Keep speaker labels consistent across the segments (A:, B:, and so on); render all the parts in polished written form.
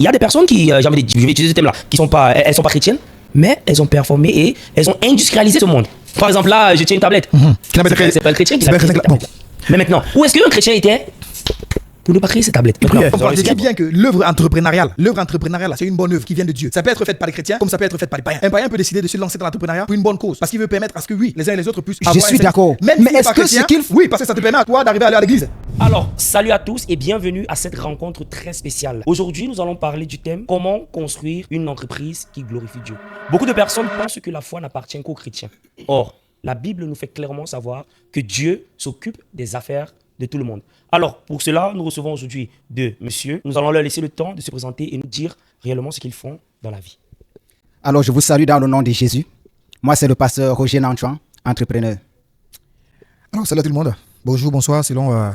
A: Il y a des personnes qui, je vais utiliser ce thème-là, elles sont pas chrétiennes, mais elles ont performé et elles ont industrialisé ce monde. Par exemple, là, je tiens une tablette. C'est pas le chrétien qui l'a créé cette tablette. Mais maintenant, où est-ce qu'un chrétien était pour ne pas créer cette tablette?
B: Je dis bien que l'œuvre entrepreneuriale, c'est une bonne œuvre qui vient de Dieu. Ça peut être faite par les chrétiens comme ça peut être faite par les païens. Un païen peut décider de se lancer dans l'entrepreneuriat pour une bonne cause parce qu'il veut permettre à ce que oui, les uns et les autres puissent.
C: Je suis d'accord.
B: Mais est-ce que c'est qu'il faut? Oui, parce que ça te permet à toi d'arriver à aller à l'église.
A: Alors, salut à tous et bienvenue à cette rencontre très spéciale. Aujourd'hui, nous allons parler du thème comment construire une entreprise qui glorifie Dieu. Beaucoup de personnes pensent que la foi n'appartient qu'aux chrétiens. Or, la Bible nous fait clairement savoir que Dieu s'occupe des affaires de tout le monde. Alors, pour cela, nous recevons aujourd'hui deux messieurs. Nous allons leur laisser le temps de se présenter et nous dire réellement ce qu'ils font dans la vie.
C: Alors, je vous salue dans le nom de Jésus. Moi, c'est le pasteur Roger Nanchuan, entrepreneur.
B: Alors, salut à tout le monde. Bonjour, bonsoir, selon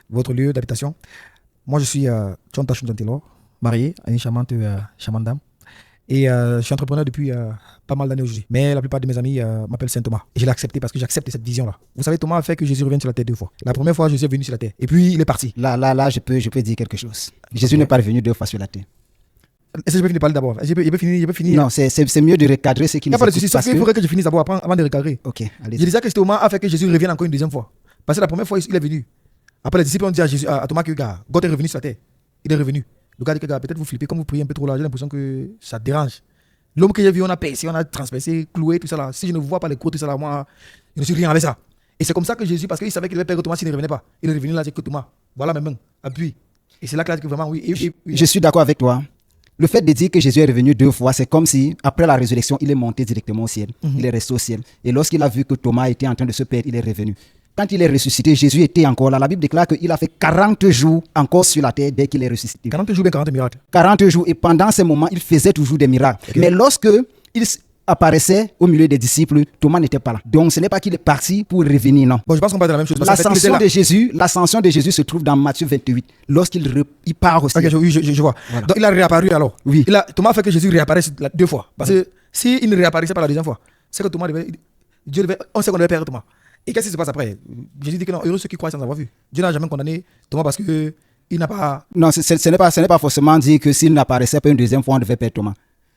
B: votre lieu d'habitation. Moi, je suis John Tachon-Tantelo, marié à une charmante dame. Et je suis entrepreneur depuis pas mal d'années aujourd'hui. Mais la plupart de mes amis m'appellent Saint Thomas. Et je l'ai accepté parce que j'accepte cette vision-là. Vous savez, Thomas a fait que Jésus revienne sur la terre 2 fois. La première fois, Jésus est venu sur la terre. Et puis, il est parti.
C: Là, je peux dire quelque chose. Jésus n'est pas revenu 2 fois sur la terre.
B: Est-ce que je peux finir de parler d'abord? Je peux finir.
C: Non, c'est mieux de recadrer ce qui nous
B: écoute. Il n'y a pas de souci, il faudrait que je finisse d'abord avant de recadrer.
C: Ok, allez-y.
B: Je disais que Thomas a fait que Jésus revienne encore une deuxième fois. Parce que la première fois, il est venu. Après, les disciples ont dit à Thomas que God est revenu sur la terre. Il est revenu. Le gars dit que peut-être vous flippez, comme vous priez un peu trop là, j'ai l'impression que ça dérange. L'homme que j'ai vu, on a percé, on a transpercé, cloué, tout ça là. Si je ne vois pas les côtes, tout ça là, moi, je ne suis rien avec ça. Et c'est comme ça que Jésus, parce qu'il savait qu'il devait perdre Thomas s'il ne revenait pas. Il est revenu là, j'ai que Thomas. Voilà mes mains, appuie. Et c'est là qu'il a dit que vraiment, oui.
C: Je suis d'accord avec toi. Le fait de dire que Jésus est revenu 2 fois, c'est comme si, après la résurrection, il est monté directement au ciel. Il est resté au ciel. Et lorsqu'il a vu que Thomas était en train de se perdre, il est revenu. Quand il est ressuscité, Jésus était encore là. La Bible déclare qu'il a fait 40 jours encore sur la terre dès qu'il est ressuscité.
B: 40 jours, bien 40 miracles.
C: 40 jours. Et pendant ces moments, il faisait toujours des miracles. Okay. Mais lorsque il apparaissait au milieu des disciples, Thomas n'était pas là. Donc ce n'est pas qu'il est parti pour revenir, non.
B: Bon, je pense qu'on parle de la même chose.
C: L'ascension de Jésus se trouve dans Matthieu 28. Lorsqu'il part aussi.
B: Ok, je vois. Voilà. Donc il a réapparu alors.
C: Oui.
B: Thomas a fait que Jésus réapparaisse 2 fois. Parce que s'il ne réapparaissait pas la deuxième fois, c'est que Thomas on sait qu'on devait perdre Thomas. Et qu'est-ce qui se passe après? Jésus dit que non, heureux ceux qui croient sans avoir vu. Dieu n'a jamais condamné Thomas parce qu'il n'a pas...
C: Non, ce n'est pas forcément dire que s'il n'apparaissait pas une deuxième fois, on devait perdre Thomas.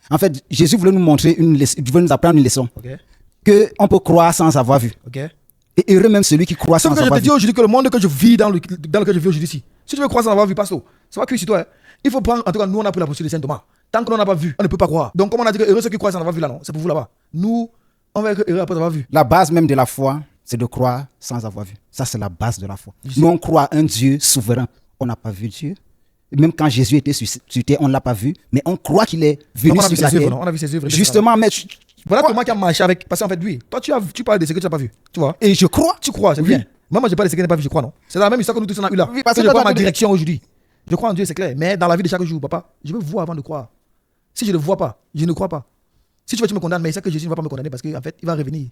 C: En fait, Jésus voulait nous montrer il voulait nous apprendre une leçon.
B: Okay.
C: Qu'on peut croire sans avoir vu.
B: Okay.
C: Et heureux même celui qui croit sans avoir vu.
B: Je te dis aujourd'hui que le monde que je vis dans lequel je vis aujourd'hui ici, si tu veux croire sans avoir vu, pasteur, ça va cuire sur toi. Il faut prendre, en tout cas, nous on a pris la posture de Saint Thomas. Tant que l'on n'a pas vu, on ne peut pas croire. Donc comme on a dit que heureux ceux qui croient sans avoir vu là, non, c'est pour vous là-bas. Nous, on va être heureux après avoir vu.
C: La base même de la foi, c'est de croire sans avoir vu. Ça, c'est la base de la foi. Nous, on croit un Dieu souverain. On n'a pas vu Dieu. Même quand Jésus était sur terre, on ne l'a pas vu. Mais on croit qu'il est venu sur la terre.
B: On a vu ses œuvres.
C: Justement, mais...
B: Voilà Thomas qui a marché avec... Parce qu'en fait, lui, toi, tu parles de ce que tu n'as pas vu. Tu vois?
C: Et je crois.
B: Tu crois, c'est bien. Moi, je parle de ce que je n'ai pas vu, je crois, non? C'est la même histoire que nous tous on a eu là.
C: Oui, parce que
B: je crois ma direction aujourd'hui. Je crois en Dieu, c'est clair. Mais dans la vie de chaque jour, papa, je veux voir avant de croire. Si je ne vois pas, je ne crois pas. Si tu veux, tu me condamnes, mais c'est que Jésus ne va pas me condamner parce qu'en fait, il va revenir.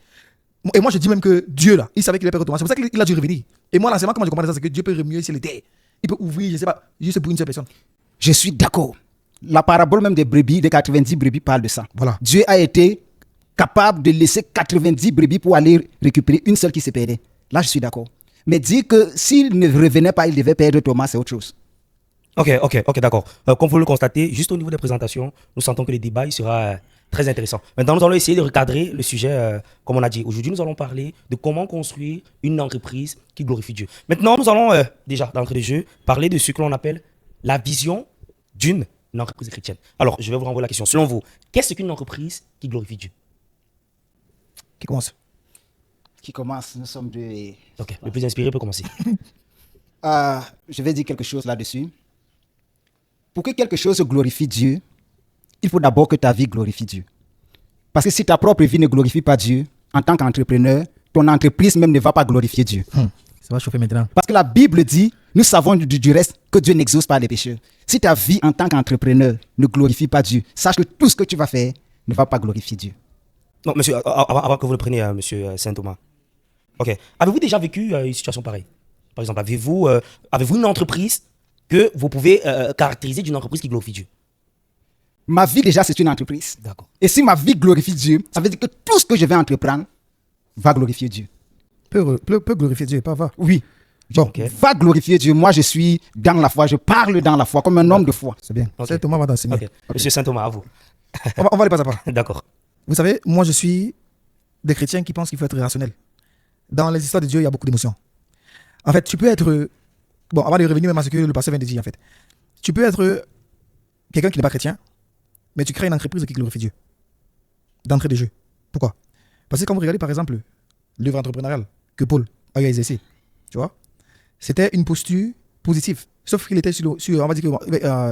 B: Et moi, je dis même que Dieu, là, il savait qu'il allait perdre Thomas. C'est pour ça qu'il a dû revenir. Et moi, là, c'est moi, comment je comprends ça, c'est que Dieu peut remuer s'il était. Il peut ouvrir, je ne sais pas, juste pour une seule personne.
C: Je suis d'accord. La parabole même des brebis, des 90 brebis, parle de ça.
B: Voilà.
C: Dieu a été capable de laisser 90 brebis pour aller récupérer une seule qui se perdait. Là, je suis d'accord. Mais dire que s'il ne revenait pas, il devait perdre Thomas, c'est autre chose.
A: Ok, d'accord. Comme vous le constatez, juste au niveau des présentations, nous sentons que le débat il sera très intéressant. Maintenant, nous allons essayer de recadrer le sujet, comme on a dit. Aujourd'hui, nous allons parler de comment construire une entreprise qui glorifie Dieu. Maintenant, nous allons déjà, d'entrée de jeu, parler de ce que l'on appelle la vision d'une entreprise chrétienne. Alors, je vais vous renvoyer la question. Selon vous, qu'est-ce qu'une entreprise qui glorifie Dieu?
B: Qui commence?
C: Qui commence? Nous sommes deux.
A: Ok, le plus inspiré peut commencer.
C: Je vais dire quelque chose là-dessus. Pour que quelque chose glorifie Dieu, il faut d'abord que ta vie glorifie Dieu. Parce que si ta propre vie ne glorifie pas Dieu, en tant qu'entrepreneur, ton entreprise même ne va pas glorifier Dieu.
B: Ça va chauffer maintenant.
C: Parce que la Bible dit, nous savons du reste que Dieu n'exauce pas les pécheurs. Si ta vie en tant qu'entrepreneur ne glorifie pas Dieu, sache que tout ce que tu vas faire ne va pas glorifier Dieu.
A: Non, monsieur, avant que vous le preniez, monsieur Saint Thomas. Ok. Avez-vous déjà vécu une situation pareille? Par exemple, avez-vous une entreprise que vous pouvez caractériser d'une entreprise qui glorifie Dieu?
C: Ma vie, déjà, c'est une entreprise.
A: D'accord.
C: Et si ma vie glorifie Dieu, ça veut dire que tout ce que je vais entreprendre va glorifier Dieu.
B: Peut glorifier Dieu, pas va.
C: Oui. Genre, va glorifier Dieu. Moi, je suis dans la foi. Je parle dans la foi comme un homme de foi.
B: C'est bien.
A: Ok.
B: C'est Thomas va t'enseigner.
A: Ok. Monsieur Saint Thomas, à vous.
B: On va aller pas à pas.
A: D'accord.
B: Vous savez, moi, je suis des chrétiens qui pensent qu'il faut être rationnel. Dans les histoires de Dieu, il y a beaucoup d'émotions. En fait, tu peux être... Bon, avant de revenir même à ce que le pasteur vient de dire, en fait. Tu peux être quelqu'un qui n'est pas chrétien, mais tu crées une entreprise qui glorifie Dieu. D'entrée de jeu. Pourquoi? Parce que quand vous regardez, par exemple, l'œuvre entrepreneuriale que Paul a eu à exercer, tu vois, c'était une posture positive. Sauf qu'il était on va dire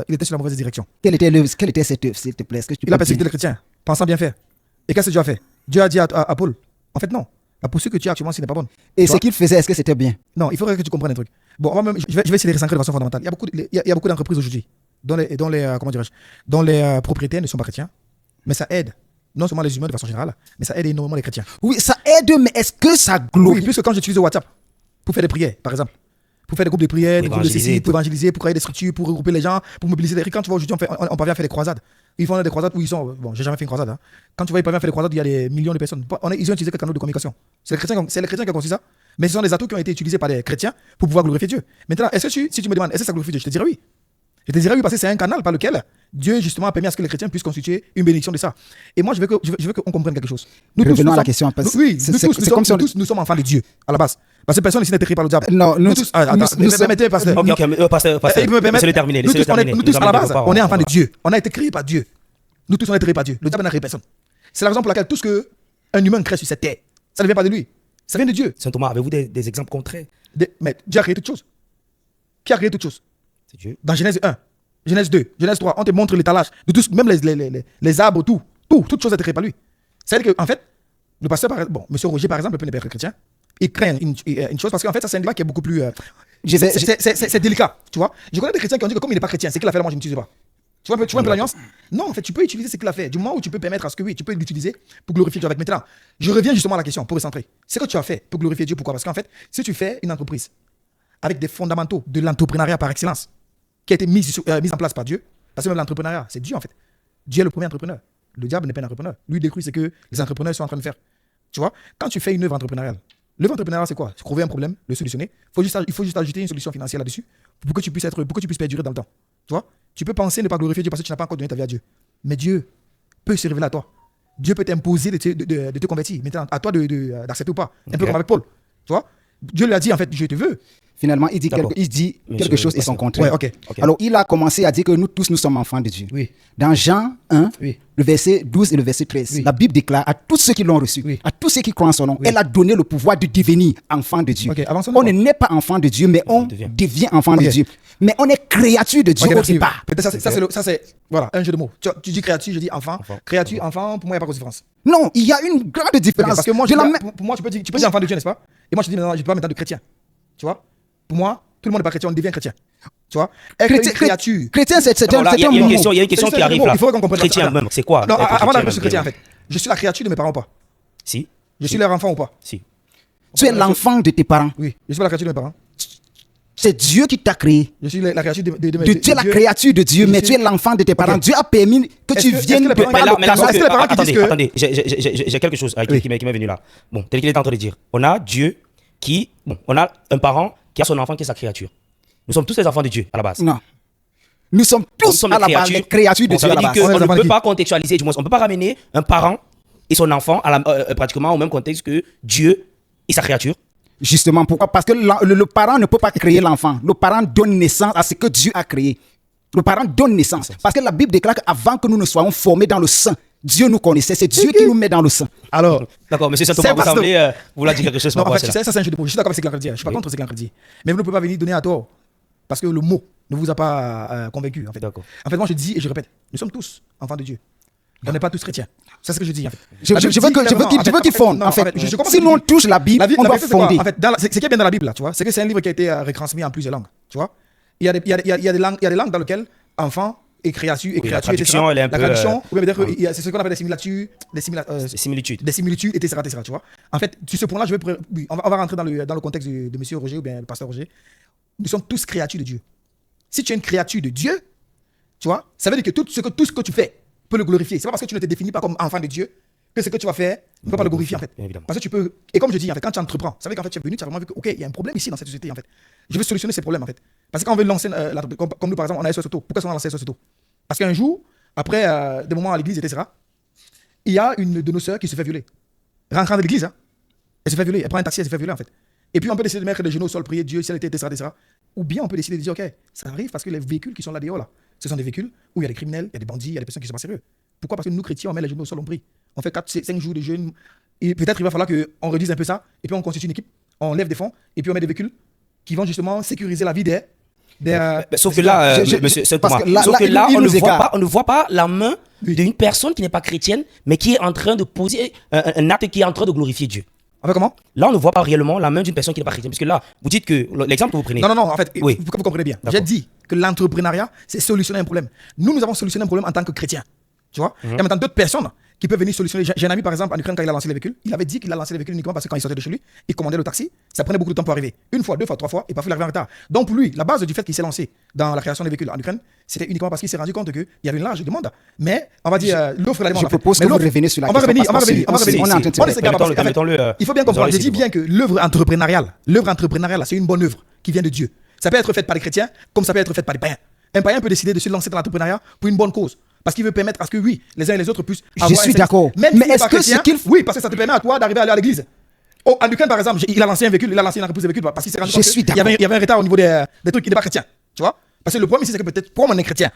B: il était sur la mauvaise direction.
C: Quelle était cette œuvre, s'il te plaît? Est-ce que tu
B: Il a
C: peux
B: persécuté
C: dire?
B: les chrétiens, pensant bien faire. Et qu'est-ce que Dieu a fait? Dieu a dit à Paul, en fait, non. La posture que tu as actuellement, ce n'est pas bonne.
C: Et
B: Tu
C: ce
B: vois?
C: qu'il faisait, est-ce que c'était bien?
B: Non, il faudrait que tu comprennes un truc. Bon, je vais essayer de recentrer de façon fondamentale. Il y a beaucoup d'entreprises aujourd'hui dont les propriétaires ne sont pas chrétiens, mais ça aide non seulement les humains de façon générale, mais ça aide énormément les chrétiens.
C: Oui, ça aide, mais est-ce que ça
B: Oui,
C: glorifie?
B: puisque quand j'utilise WhatsApp pour faire des prières, par exemple, pour faire des groupes de prières, des groupes de
A: évangéliser
B: ceci,
A: et
B: pour évangéliser, pour créer des structures, pour regrouper les gens, pour mobiliser des riches. Quand tu vois aujourd'hui, on parvient à faire des croisades. Ils font des croisades où ils sont. Bon, j'ai jamais fait une croisade. Hein. Quand tu vois, ils parviennent à faire des croisades, il y a des millions de personnes. Ils ont utilisé quel canal de communication? C'est les chrétiens qui ont conçu ça. Mais ce sont des atouts qui ont été utilisés par des chrétiens pour pouvoir glorifier Dieu. Maintenant, si tu me demandes, est-ce que ça glorifie Dieu? Je te dirais oui. Je te dirais oui parce que c'est un canal par lequel Dieu justement a permis à ce que les chrétiens puissent constituer une bénédiction de ça. Et moi, je veux qu'on comprenne quelque chose.
C: Revenons à la question.
B: Nous sommes enfants de Dieu à la base. Parce que personne ici n'est créé par le diable.
C: Non, nous tous.
B: Permettez, pasteur.
A: Ok, pasteur,
B: Il peut me permettre.
A: laissez-le terminer.
B: Nous tous, à la base, on est enfants de
A: Dieu.
B: Dieu. On a été créés par Dieu. Nous tous, on a été créés par Dieu. Le diable n'a créé personne. C'est la raison pour laquelle tout ce qu'un humain crée sur cette terre, ça ne vient pas de lui. Ça vient de Dieu.
A: Saint Thomas, avez-vous des exemples concrets?
B: Mais Dieu a créé toutes choses. Qui a créé toutes choses?
A: C'est Dieu.
B: Dans Genèse 1, Genèse 2, Genèse 3, on te montre l'étalage de tous, même les arbres, toutes choses ont été créées par lui. C'est-à-dire qu'en fait, le pasteur, monsieur Roger, par exemple, le père chrétien, il craint une chose parce qu'en fait, ça, c'est un débat qui est beaucoup plus. C'est délicat, tu vois. Je connais des chrétiens qui ont dit que comme il n'est pas chrétien, c'est qu'il a fait, moi je n'utilise pas. Tu vois un peu la nuance? Non, en fait, tu peux utiliser ce qu'il a fait. Du moment où tu peux permettre à ce que oui, tu peux l'utiliser pour glorifier Dieu avec. Maintenant, je reviens justement à la question pour recentrer. Ce que tu as fait pour glorifier Dieu, pourquoi? Parce qu'en fait, si tu fais une entreprise avec des fondamentaux de l'entrepreneuriat par excellence, qui a été mise en place par Dieu, parce que même l'entrepreneuriat, c'est Dieu en fait. Dieu est le premier entrepreneur. Le diable n'est pas un entrepreneur. Lui, il décrit ce que les entrepreneurs sont en train de faire. Tu vois, quand tu fais une œuvre entrepreneuriale, l'œuvre entrepreneuriale, c'est quoi? C'est trouver un problème, le solutionner. Il faut juste ajouter une solution financière là-dessus pour que tu puisses perdurer dans le temps. Tu vois, tu peux penser ne pas glorifier Dieu parce que tu n'as pas encore donné ta vie à Dieu. Mais Dieu peut se révéler à toi. Dieu peut t'imposer de te convertir. Maintenant, à toi d'accepter ou pas. Un peu comme avec Paul. Tu vois, Dieu lui a dit en fait, je te veux.
C: Finalement, il dit quelque chose et son contraire.
B: Ouais, ok.
C: Alors, il a commencé à dire que nous tous, nous sommes enfants de Dieu.
B: Oui.
C: Dans Jean 1,
B: Oui.
C: le verset 12 et le verset 13,
B: Oui.
C: la Bible déclare à tous ceux qui l'ont reçu,
B: Oui.
C: à tous ceux qui croient en son nom,
B: Oui.
C: elle a donné le pouvoir de devenir enfant de Dieu.
B: Ok, avançons
C: On ne
B: d'abord.
C: naît pas enfant de Dieu, mais on devient enfant de
B: Ok.
C: Dieu. Mais on est créature de Dieu
B: Ok,
C: au
B: merci.
C: départ.
B: Peut-être ça c'est voilà, un jeu de mots. Tu dis créature, je dis enfant. Créature, enfant, pour moi, il n'y a pas grosse différence.
C: Non, il y a une grande
B: Ok,
C: différence.
B: parce que moi,
C: Je la mets-
B: pour moi, tu peux dire enfant de Dieu, n'est-ce pas? Et moi, je te dis maintenant, je ne peux pas mettre de chrétien. Tu vois? Pour moi, tout le monde n'est pas chrétien, on devient chrétien. Tu vois? Être une créature.
C: Chrétien, c'est
A: Non, là, il y a
C: un
A: une
C: mot.
A: question, il y a une question qui arrive là.
B: Il faut qu'on comprenne.
A: Chrétien même, c'est quoi?
B: Non,
A: être
B: avant d'arriver
A: chrétien
B: sur chrétien, en
A: même?
B: fait. Je suis la créature de mes parents ou pas?
A: Si,
B: Je suis leur enfant ou pas?
A: si.
C: Tu es l'enfant de tes parents.
B: Oui, je suis pas la créature de mes parents.
C: C'est Dieu qui t'a créé.
B: Je suis la créature de
C: Tu es la créature de Dieu,
B: Je
C: mais
B: suis-
C: tu es l'enfant de tes parents.
B: Ok.
C: Dieu a permis que tu
B: Est-ce que
C: viennes
B: les
C: de
B: parents-
C: par
A: Mais là,
C: le
A: mais là,
C: canal.
B: est-ce que les parents qui disent
A: attendez,
B: que-
A: attendez, j'ai quelque chose
B: Oui.
A: qui m'est venu là. Bon, tel qu'il est en train de dire. On a Dieu on a un parent qui a son enfant qui est sa créature. Nous sommes tous les enfants de Dieu à la base.
C: Non. Nous sommes
A: Nous
C: tous
A: sommes
C: à la base les créatures de
A: Bon, ça
C: Dieu à
A: veut
C: la
A: dire
C: base.
B: On est
A: qu'on
B: les enfants
A: ne
B: de
A: peut
B: qui?
A: pas contextualiser, du moins, on ne peut pas ramener un parent et son enfant pratiquement au même contexte que Dieu et sa créature.
C: Justement, pourquoi? Parce que le parent ne peut pas créer l'enfant. Le parent donne naissance à ce que Dieu a créé. Le parent donne naissance. Parce que la Bible déclare qu'avant que nous ne soyons formés dans le sein, Dieu nous connaissait. C'est Dieu qui nous met dans le sein.
B: Alors,
A: D'accord, monsieur
B: C'est
A: Saint-Thomas, vous
B: parce que-
A: semblez vouloir dire quelque chose
B: non,
A: par
B: en
A: rapport à
B: fait, tu
A: cela.
B: sais, ça c'est un jeu de mots. Je suis d'accord avec ce qu'il est en train de dire. Je suis pas contre ce qu'il est en train de dire. Mais vous ne pouvez pas venir donner à tort. Parce que le mot ne vous a pas convaincu, en fait.
A: D'accord.
B: En fait, moi, je dis et je répète, nous sommes tous enfants de Dieu. On n'est pas tous chrétiens. C'est ce que je dis, en fait.
C: Je
B: La Bible
C: veux
B: dit
C: qu'il
B: clairement,
C: fonde.
B: non,
C: En fait,
B: je comprends
C: si
B: ce que
C: l'on
B: tu dis.
C: touche la Bible,
B: La
C: on doit
B: vérité, c'est quoi?
C: fonder.
B: En fait, ce qui est bien dans la Bible, là, tu vois, c'est que c'est un livre qui a été retransmis en plusieurs langues, tu vois. Il y a des langues dans lesquelles enfant et créature,
A: Oui, la traduction,
B: etc.
A: elle est un peu,
B: La traduction, ou bien
A: oui.
B: c'est ce qu'on appelle des similitudes,
A: Des similitudes.
B: des similitudes, etc., tu vois. En fait, sur ce point-là, on va rentrer dans le contexte de monsieur Roger ou bien le pasteur Roger. Nous sommes tous créatures de Dieu. Si tu es une créature de Dieu, tu vois, ça veut dire que tout ce que tu fais peut le glorifier. C'est pas parce que tu ne te définis pas comme enfant de Dieu que ce que tu vas faire ne peut pas le glorifier en fait.
A: Bien évidemment.
B: Parce que tu peux, et comme je dis, en fait, quand tu entreprends, ça veut dire qu'en fait, tu es venu, tu as vraiment vu que, ok, il y a un problème ici dans cette société en fait. Je veux solutionner ces problèmes en fait. Parce que quand on veut lancer, comme nous par exemple, on a SOS Auto. Pourquoi est-ce qu'on a lancé SOS Auto? Parce qu'un jour, après des moments à l'église, etc., il y a une de nos sœurs qui se fait violer. Rentrant de l'église, hein, elle se fait violer, elle prend un taxi, elle se fait violer en fait. Et puis on peut décider de mettre les genoux au sol, prier Dieu, si elle était, etc., etc. Ou bien on peut décider de dire, ok, ça arrive parce que les véhicules qui sont là dehors, là, ce sont des véhicules où il y a des criminels, il y a des bandits, il y a des personnes qui sont pas sérieuses. Pourquoi? Parce que nous, chrétiens, on met les genoux au sol, on prie. On fait 4-5 jours de jeûne. Et peut-être il va falloir qu'on réduise un peu ça. Et puis on constitue une équipe, on lève des fonds, et puis on met des véhicules qui vont justement sécuriser la vie
A: Sauf que là, monsieur,
C: parce que
A: sauf que là,
C: il
A: on
C: nous écarte.
A: ne voit pas la main d'une personne qui n'est pas chrétienne, mais qui est en train de poser un acte qui est en train de glorifier Dieu.
B: En fait, comment?
A: Là, on ne voit pas réellement la main d'une personne qui n'est pas chrétienne. Parce que là, vous dites que l'exemple que vous prenez.
B: Non, en fait,
A: Oui.
B: vous comprenez bien.
A: D'accord.
B: J'ai dit que l'entrepreneuriat, c'est solutionner un problème. Nous avons solutionné un problème en tant que chrétiens. Tu vois? Il y a maintenant d'autres personnes qui peuvent venir solutionner. J'ai un ami, par exemple, en Ukraine, quand il a lancé les véhicules, il avait dit qu'il a lancé les véhicules uniquement parce que quand il sortait de chez lui, il commandait le taxi, ça prenait beaucoup de temps pour arriver. Une fois, 2 fois, 3 fois, et parfois il arrivait en retard. Donc pour lui, la base du fait qu'il s'est lancé dans la création des véhicules en Ukraine, c'était uniquement parce qu'il s'est rendu compte qu'il y avait une large demande. Mais on va dire l'offre et la demande.
C: Je propose que vous reveniez sur la
B: on va
C: question.
B: revenir.
C: On est en train de se
A: Permettons-le.
B: Il faut bien comprendre. Je dis bien que l'œuvre entrepreneuriale, c'est une bonne œuvre qui vient de Dieu. Ça peut être fait par les chrétiens, comme ça peut être fait par les païens. Un païen peut décider de se lancer dans l'entrepreneuriat pour une bonne cause. Parce qu'il veut permettre à ce que, oui, les uns et les autres puissent.
C: Je suis d'accord.
B: Mais
C: est-ce que ce qu'il faut.
B: Oui, parce que ça te permet à toi d'arriver à aller à l'église. Oh, en Ukraine, par exemple, il a lancé un véhicule, il a lancé une entreprise de véhicule parce qu'il s'est rendu compte qu'il y avait un retard au niveau des trucs qui n'est pas chrétien. Tu vois? Parce que le problème ici, c'est que peut-être, pour moi, on est chrétien.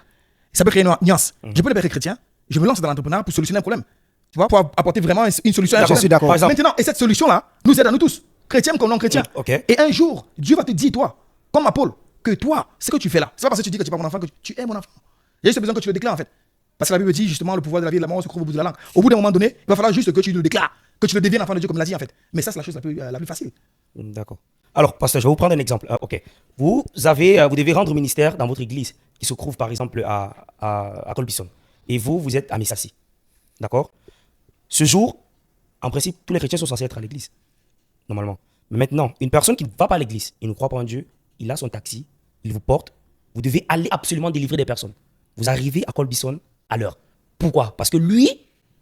B: Ça peut créer une nuance. Je peux le être chrétien, je me lance dans l'entrepreneuriat pour solutionner un problème. Tu vois? Pour apporter vraiment une solution à un
C: Je suis d'accord.
B: Maintenant, et cette solution-là nous aide à nous tous, chrétiens comme non chrétiens.
A: Ok.
B: Et un jour, Dieu va te dire, toi, comme à Paul, que toi, ce que tu fais là, c'est pas parce que tu dis que tu n'es pas mon enfant que tu es mon enfant. Il y a juste besoin que tu le déclares en fait. Parce que la Bible dit justement le pouvoir de la vie et de la mort se trouve au bout de la langue. Au bout d'un moment donné, il va falloir juste que tu le déclares, que tu le deviennes enfant de Dieu comme l'a dit en fait. Mais ça, c'est la chose la plus facile.
A: D'accord. Alors, pasteur, je vais vous prendre un exemple. Ok. Vous devez rendre ministère dans votre église qui se trouve par exemple à Colbison. Et vous êtes à Messassi. D'accord? Ce jour, en principe, tous les chrétiens sont censés être à l'église. Normalement. Mais maintenant, une personne qui ne va pas à l'église, il ne croit pas en Dieu, il a son taxi, il vous porte, vous devez aller absolument délivrer des personnes. Vous arrivez à Colbison à l'heure. Pourquoi? Parce que lui,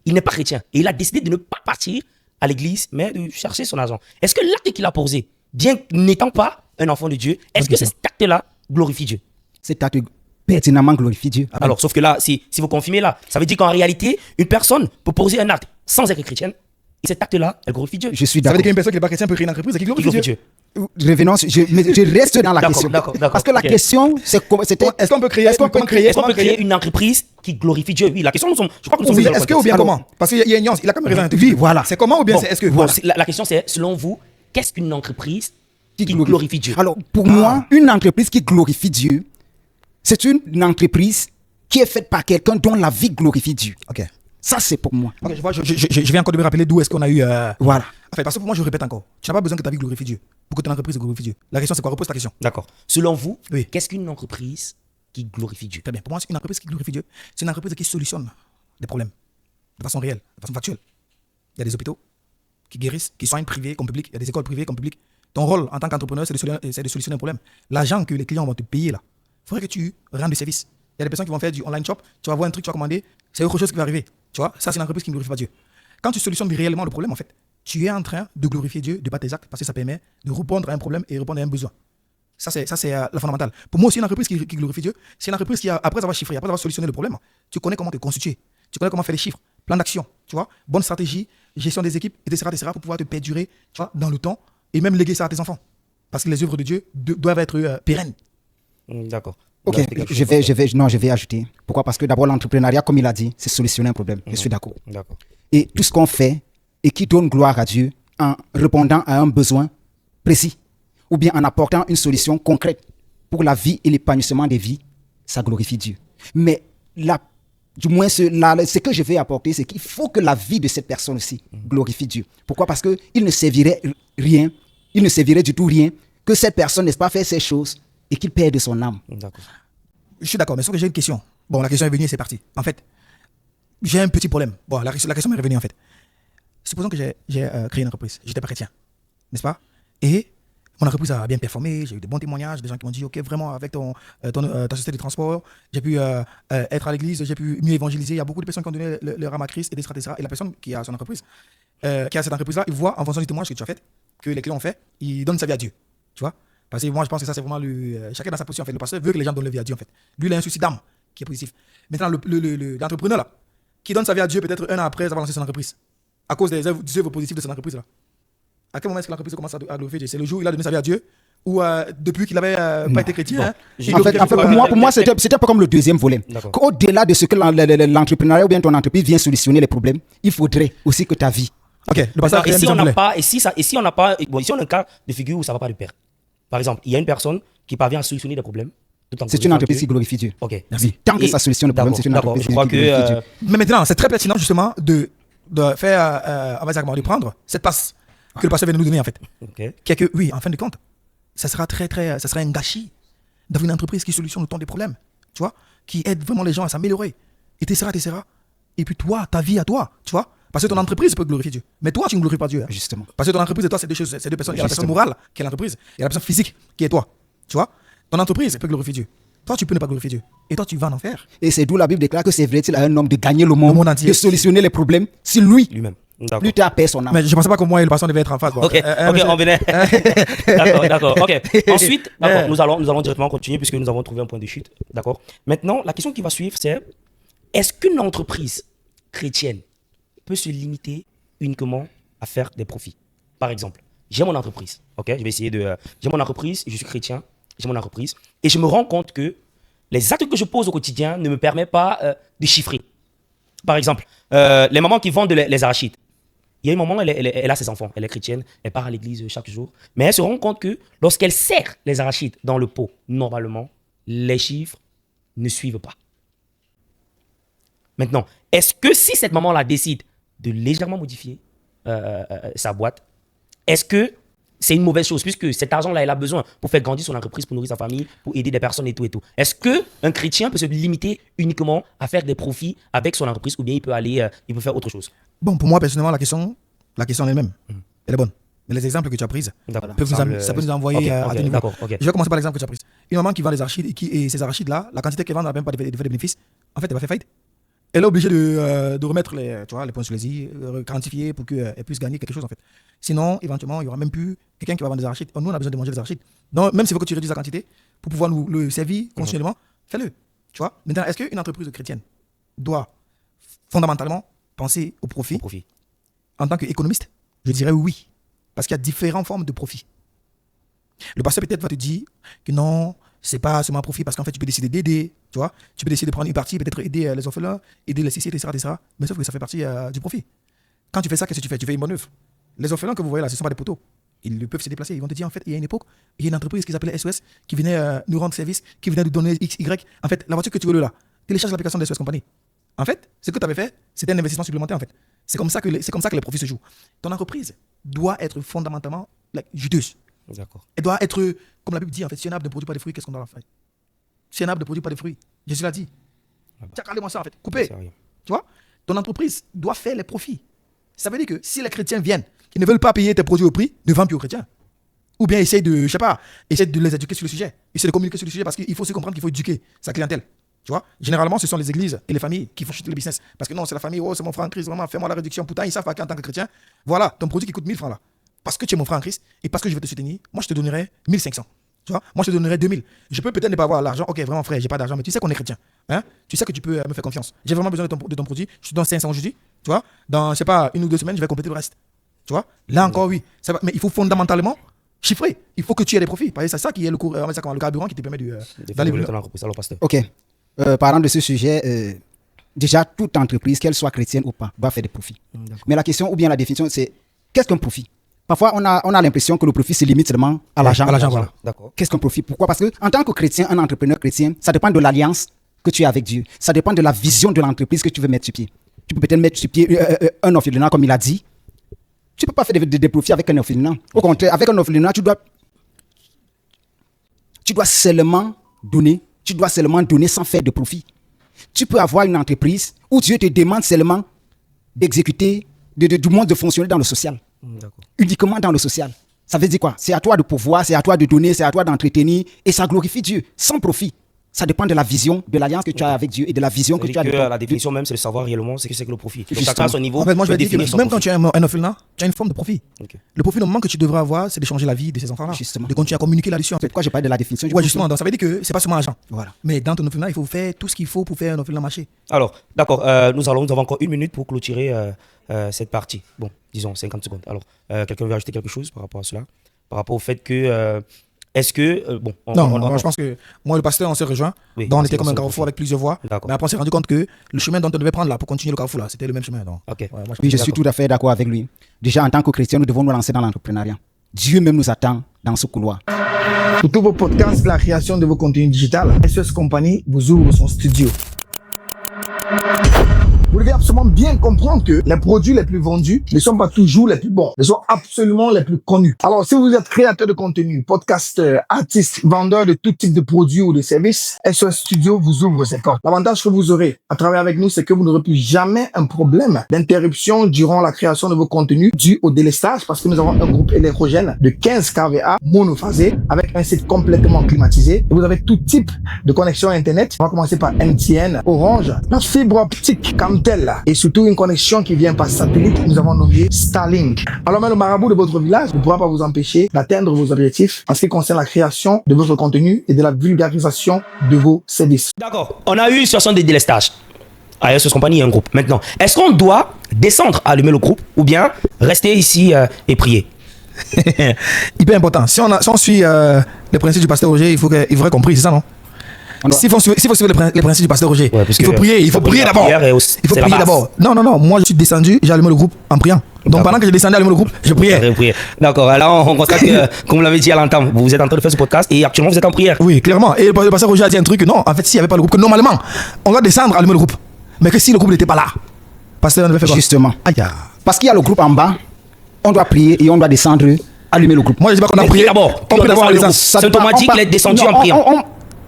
A: il n'est pas chrétien. Et il a décidé de ne pas partir à l'église, mais de chercher son argent. Est-ce que l'acte qu'il a posé, bien n'étant pas un enfant de Dieu, est-ce que cet acte-là glorifie Dieu?
C: Cet acte pertinemment glorifie Dieu.
A: Alors, sauf que là, si vous confirmez là, ça veut dire qu'en réalité, une personne peut poser un acte sans être chrétienne, et cet acte-là, elle glorifie Dieu.
C: Je suis
B: Ça veut
C: d'accord.
B: dire qu'une personne qui n'est pas chrétienne peut créer une entreprise et qui glorifie Dieu.
C: Revenons, je reste dans la
A: D'accord,
C: question.
A: d'accord.
C: Parce que la
A: Ok.
C: question, c'était.
B: Est-ce qu'on peut créer,
A: Est-ce qu'on peut créer une entreprise qui glorifie Dieu? Oui, la question, je crois que nous sommes
B: Oui,
A: dans le
B: est-ce que
A: contexte.
B: ou bien
C: Alors,
B: comment? Parce qu'il y a une nuance, il a quand même raison.
C: Oui, voilà.
B: C'est comment ou bien
A: Bon,
B: c'est est-ce que
A: bon,
B: voilà.
A: la question c'est, selon vous, qu'est-ce qu'une entreprise qui glorifie Dieu?
C: Alors, pour moi, une entreprise qui glorifie Dieu, c'est une entreprise qui est faite par quelqu'un dont la vie glorifie Dieu.
B: Ok.
C: Ça, c'est pour moi.
B: Ok, je viens encore de me rappeler d'où est-ce qu'on a eu.
C: Voilà.
B: En fait, parce que pour moi, je répète encore, tu n'as pas besoin que ta vie glorifie Dieu pour que ton entreprise glorifie Dieu. La question, c'est quoi? Repose ta question.
A: D'accord. Selon vous,
B: Oui.
A: qu'est-ce qu'une entreprise qui glorifie Dieu?
B: Très bien. Pour moi, c'est une entreprise qui glorifie Dieu. C'est une entreprise qui solutionne des problèmes de façon réelle, de façon factuelle. Il y a des hôpitaux qui guérissent, qui soignent privés comme publics. Il y a des écoles privées comme publiques. Ton rôle en tant qu'entrepreneur, c'est de solutionner un problème. L'argent que les clients vont te payer là, il faudrait que tu rendes service. Il y a des personnes qui vont faire du online shop, tu vas voir un truc, tu vas commander, c'est autre chose qui va arriver. Tu vois, ça c'est une entreprise qui ne glorifie pas Dieu. Quand tu solutionnes réellement le problème, en fait, tu es en train de glorifier Dieu de par tes actes parce que ça permet de répondre à un problème et répondre à un besoin. Ça, c'est la fondamentale. Pour moi aussi, une entreprise qui glorifie Dieu, c'est une entreprise qui, après avoir chiffré, après avoir solutionné le problème, tu connais comment te constituer, tu connais comment faire les chiffres, plan d'action, tu vois, bonne stratégie, gestion des équipes, etc., pour pouvoir te perdurer, tu vois, dans le temps et même léguer ça à tes enfants. Parce que les œuvres de Dieu doivent être pérennes.
A: D'accord.
C: Ok,
A: Vous ajoutez quelque chose?
C: je vais ajouter. Pourquoi? Parce que d'abord, l'entrepreneuriat, comme il a dit, c'est solutionner un problème. Je suis d'accord.
A: D'accord.
C: Et tout ce qu'on fait et qui donne gloire à Dieu en répondant à un besoin précis ou bien en apportant une solution concrète pour la vie et l'épanouissement des vies, ça glorifie Dieu. Mais du moins, ce que je vais apporter, c'est qu'il faut que la vie de cette personne aussi glorifie Dieu. Pourquoi? Parce qu'il ne servirait rien, il ne servirait du tout rien que cette personne n'ait pas fait ces choses et qu'il perde son âme.
A: D'accord.
B: Je suis d'accord, mais sauf que j'ai une question. Bon, la question est venue et c'est parti. En fait, j'ai un petit problème. Bon, la question m'est revenue en fait. Supposons que j'ai créé une entreprise. Je n'étais pas chrétien, n'est-ce pas? Et Mon entreprise a bien performé, j'ai eu de bons témoignages, des gens qui m'ont dit, ok, vraiment, avec ta société de transport, j'ai pu être à l'église, j'ai pu mieux évangéliser. Il y a beaucoup de personnes qui ont donné leur âme à Christ, etc. Et la personne qui a son entreprise, qui a cette entreprise-là, il voit en fonction du témoignage que tu as fait, que les clients ont fait, il donne sa vie à Dieu. Tu vois? Parce que moi, je pense que ça, c'est vraiment chacun dans sa position. En fait. Le pasteur veut que les gens donnent leur vie à Dieu. En fait. Lui, il a un souci d'âme qui est positif. Maintenant, l'entrepreneur, là, qui donne sa vie à Dieu peut-être un an après avoir lancé son entreprise, à cause des œuvres positives de son entreprise, là. À quel moment est-ce que l'entreprise commence à glorifier Dieu? C'est le jour où il a donné sa vie à Dieu ou depuis qu'il n'avait pas été chrétien. Hein,
C: en fait, pour moi, c'était un peu comme le deuxième volet. Au-delà de ce que l'entrepreneuriat ou bien ton entreprise vient solutionner les problèmes, il faudrait aussi que ta vie.
B: Ok.
A: Et si on n'a pas, ici on a un cas de figure où ça ne va pas de pair. Par exemple, il y a une personne qui parvient à solutionner des problèmes.
C: C'est une entreprise qui glorifie Dieu.
A: Ok.
C: Merci. Tant que ça solutionne le problème, c'est une entreprise qui glorifie Dieu.
B: Mais maintenant, c'est très pertinent justement de faire, de prendre cette place que le pasteur vient de nous donner en fait. Oui, en fin de compte, ça sera un gâchis d'avoir une entreprise qui solutionne le temps des problèmes, tu vois, qui aide vraiment les gens à s'améliorer, etc. Et puis toi, ta vie à toi, tu vois, parce que ton entreprise peut glorifier Dieu, mais toi tu ne glorifies pas Dieu. Hein. Justement. Parce que ton entreprise et toi, c'est deux choses, c'est deux personnes. Il y a la personne morale qui est l'entreprise, et la personne physique qui est toi, tu vois. Ton entreprise peut glorifier Dieu. Toi, tu peux ne pas glorifier Dieu. Et toi, tu vas en enfer.
C: Et c'est d'où la Bible déclare que c'est vrai-il à un homme de gagner le monde entier, de solutionner les problèmes, si lui-même. Lui, tu as perdu son âme.
B: Mais je ne pensais pas que moi et le patient devaient être en face. Bon.
A: Ok, on venait. D'accord. Ok. Ensuite, nous allons directement continuer puisque nous avons trouvé un point de chute. D'accord. Maintenant, la question qui va suivre, c'est est-ce qu'une entreprise chrétienne peut se limiter uniquement à faire des profits? Par exemple, j'ai mon entreprise. Ok, je vais essayer de. J'ai mon entreprise, je suis chrétien, j'ai mon entreprise, et je me rends compte que les actes que je pose au quotidien ne me permettent pas de chiffrer. Par exemple, les mamans qui vendent les arachides. Il y a un moment, elle a ses enfants, elle est chrétienne, elle part à l'église chaque jour, mais elle se rend compte que lorsqu'elle serre les arachides dans le pot, normalement, les chiffres ne suivent pas. Maintenant, est-ce que si cette maman-là décide de légèrement modifier sa boîte, est-ce que c'est une mauvaise chose puisque cet argent-là, elle a besoin pour faire grandir son entreprise, pour nourrir sa famille, pour aider des personnes et tout et tout. Est-ce qu'un chrétien peut se limiter uniquement à faire des profits avec son entreprise ou bien il peut faire autre chose?
B: Bon, pour moi, personnellement, la question elle-même, elle est bonne. Mais les exemples que tu as pris, ça peut nous envoyer à des niveaux. Je vais commencer par l'exemple que tu as pris. Une maman qui vend les arachides et ces arachides-là, la quantité qu'elle vend n'a même pas de bénéfices. En fait, elle va faire faillite. Elle est obligée de remettre les points sur les i, quantifier pour qu'elle puisse gagner quelque chose en fait. Sinon, éventuellement, il n'y aura même plus quelqu'un qui va vendre des arachides. Nous, on a besoin de manger des arachides. Donc, même s'il faut que tu réduises la quantité pour pouvoir nous le servir continuellement, fais-le. Tu vois? Maintenant, est-ce qu'une entreprise chrétienne doit fondamentalement penser au profit? En tant qu'économiste, je dirais oui. Parce qu'il y a différentes formes de profit. Le pasteur peut-être va te dire que non, c'est pas seulement profit parce qu'en fait, tu peux décider d'aider, tu vois. Tu peux décider de prendre une partie, peut-être aider les orphelins, aider les CC, etc. Mais sauf que ça fait partie du profit. Quand tu fais ça, qu'est-ce que tu fais? Tu fais une bonne œuvre. Les orphelins que vous voyez là, ce ne sont pas des poteaux. Ils peuvent se déplacer. Ils vont te dire, en fait, il y a une époque, il y a une entreprise qui s'appelait SOS qui venait nous rendre service, qui venait nous donner X, Y. En fait, la voiture que tu veux là, télécharge l'application de SOS Company. En fait, ce que tu avais fait, c'était un investissement supplémentaire en fait. C'est comme ça que les profits se jouent. Ton entreprise doit être fondamentalement juteuse.
A: D'accord.
B: Elle doit être, comme la Bible dit, en fait, si un arbre ne produit pas de fruits, qu'est-ce qu'on doit faire? Si un arbre ne produit pas de fruits, Jésus l'a dit. Tiens, calmez-moi ça en fait. Coupez. Tu vois? Ton entreprise doit faire les profits. Ça veut dire que si les chrétiens viennent, qui ne veulent pas payer tes produits au prix, ne vendent plus aux chrétiens. Ou bien essaye de les éduquer sur le sujet. Essaye de communiquer sur le sujet parce qu'il faut aussi comprendre qu'il faut éduquer sa clientèle. Tu vois, généralement, ce sont les églises et les familles qui font chuter le business. Parce que non, c'est la famille, c'est mon frère en Christ, vraiment, fais-moi la réduction. Pourtant, ils savent pas qu'en tant que chrétien, voilà, ton produit qui coûte 1000 francs là. Parce que tu es mon frère en Christ et parce que je vais te soutenir, moi, je te donnerai 1500. Tu vois, moi, je te donnerai 2000. Je peux peut-être ne pas avoir l'argent. Ok, vraiment, frère, j'ai pas d'argent, mais tu sais qu'on est chrétien. Hein? Tu sais que tu peux me faire confiance. J'ai vraiment besoin de ton produit. Je te donne 500 aujourd'hui. Tu vois, dans, je sais pas, 1 ou 2 semaines, je vais compléter le reste. Tu vois, là encore, oui. Ça va, mais il faut fondamentalement chiffrer. Il faut que tu aies des profits. Parce que c'est ça qui est le carburant qui te permet d'aller
A: dans l'entreprise. Alors, pasteur.
C: Ok. Parlant de ce sujet, déjà, toute entreprise, qu'elle soit chrétienne ou pas, va faire des profits. Mais la question, ou bien la définition, c'est qu'est-ce qu'un profit? Parfois, on a l'impression que le profit se limite seulement à l'argent.
B: Voilà.
C: D'accord. Qu'est-ce qu'un profit? Pourquoi? Parce qu'en tant que chrétien, un entrepreneur chrétien, ça dépend de l'alliance que tu as avec Dieu. Ça dépend de la vision de l'entreprise que tu veux mettre sur pied. Tu peux peut-être mettre sur pied un orphelinat, comme il a dit. Tu ne peux pas faire des profits avec un orphelinat. Au contraire, avec un orphelinat, tu dois seulement donner. Tu dois seulement donner sans faire de profit. Tu peux avoir une entreprise où Dieu te demande seulement d'exécuter, du moins de fonctionner dans le social. Uniquement dans le social. Ça veut dire quoi? C'est à toi de pouvoir, c'est à toi de donner, c'est à toi d'entretenir et ça glorifie Dieu sans profit. Ça dépend de la vision, de l'alliance que tu as avec Dieu et de la vision que tu as de
A: la définition même, c'est de savoir réellement ce que c'est que le profit. Donc,
C: Justement.
A: chacun à son niveau.
B: En fait, moi, je
A: peut
B: vais dire
A: définir
B: que
A: son
B: même
A: profit.
B: quand tu es un orphelin, tu as une forme de profit.
A: Ok.
B: Le profit, normalement, que tu devrais avoir, c'est de changer la vie de ces enfants-là.
C: Justement.
B: De continuer à communiquer là-dessus. En
C: C'est
B: fait.
C: pourquoi je parle de la définition du
B: Ouais,
C: profit.
B: justement. Donc, ça veut dire que c'est pas seulement argent.
C: Voilà.
B: Mais dans ton orphelinat, il faut faire tout ce qu'il faut pour faire un orphelinat marcher.
A: Alors, d'accord, nous avons encore 1 minute pour clôturer cette partie. Bon, disons 50 secondes. Alors, quelqu'un veut ajouter quelque chose par rapport à cela? Par rapport au fait que. Est-ce que. Bon,
B: Non, je pense que moi, le pasteur, on s'est rejoint.
A: Oui,
B: Donc, on
A: parce
B: était
A: que
B: comme un
A: c'est
B: carrefour
A: profit.
B: avec plusieurs voies.
A: D'accord.
B: Mais après, on s'est rendu compte que le chemin dont on devait prendre là pour continuer le carrefour là, c'était le même chemin. Donc,
A: Ok.
B: ouais, moi,
C: Oui, je
B: pense
C: suis
B: que
C: tout à fait d'accord avec lui. Déjà, en tant que chrétien, nous devons nous lancer dans l'entrepreneuriat. Dieu même nous attend dans ce couloir.
B: pour tous vos podcasts, la création de vos contenus digitales, SOS Company vous ouvre son studio. Vous devez absolument bien comprendre que les produits les plus vendus ne sont pas toujours les plus bons, ne sont absolument les plus connus. Alors, si vous êtes créateur de contenu, podcasteur, artiste, vendeur de tout type de produits ou de services, SOS Studio vous ouvre ses portes. L'avantage que vous aurez à travailler avec nous, c'est que vous n'aurez plus jamais un problème d'interruption durant la création de vos contenus dû au délestage parce que nous avons un groupe électrogène de 15 kVA monophasé avec un site complètement climatisé. Et vous avez tout type de connexion Internet. On va commencer par MTN, Orange, la fibre optique, Camtel et surtout une connexion qui vient par satellite. Nous avons nommé Starlink. Alors même le marabout de votre village ne pourra pas vous empêcher d'atteindre vos objectifs en ce qui concerne la création de votre contenu et de la vulgarisation de vos services.
A: D'accord. On a eu une situation de délestage. À SOS Company, il y a un groupe. Maintenant, est-ce qu'on doit descendre, allumer le groupe ou bien rester ici et prier?
B: Hyper important. Si on suit les principes du pasteur Roger, il faudrait compris, c'est ça, non? S'il faut suivre les principes du pasteur Roger,
A: Ouais, parce
B: il faut
A: que
B: prier, il faut prier d'abord. Il faut
A: c'est la
B: prier
A: base.
B: d'abord. Non, moi je suis descendu, j'ai allumé le groupe en priant. Donc
A: D'accord.
B: pendant que je descendais à allumer le groupe, je priais.
A: Prier. D'accord. Alors, on constate que, comme vous l'avez dit à l'entame, vous êtes en train de faire ce podcast et actuellement vous êtes en prière.
B: Oui, clairement. Et le pasteur Roger a dit un truc que non, en fait, s'il n'y avait pas le groupe, que normalement, on doit descendre, allumer le groupe. Mais que si le groupe n'était pas là, pasteur devait faire quoi?
C: Justement.
B: Aïe.
C: Parce qu'il y a le groupe en bas, on doit prier et on doit descendre, allumer le groupe.
B: Moi je dis pas qu'on a
A: Mais
B: prié
A: d'abord,
B: On prie d'abord en
A: le
B: descendant.
A: groupe. C'est automatique, il est descendu
C: Non,
A: en priant.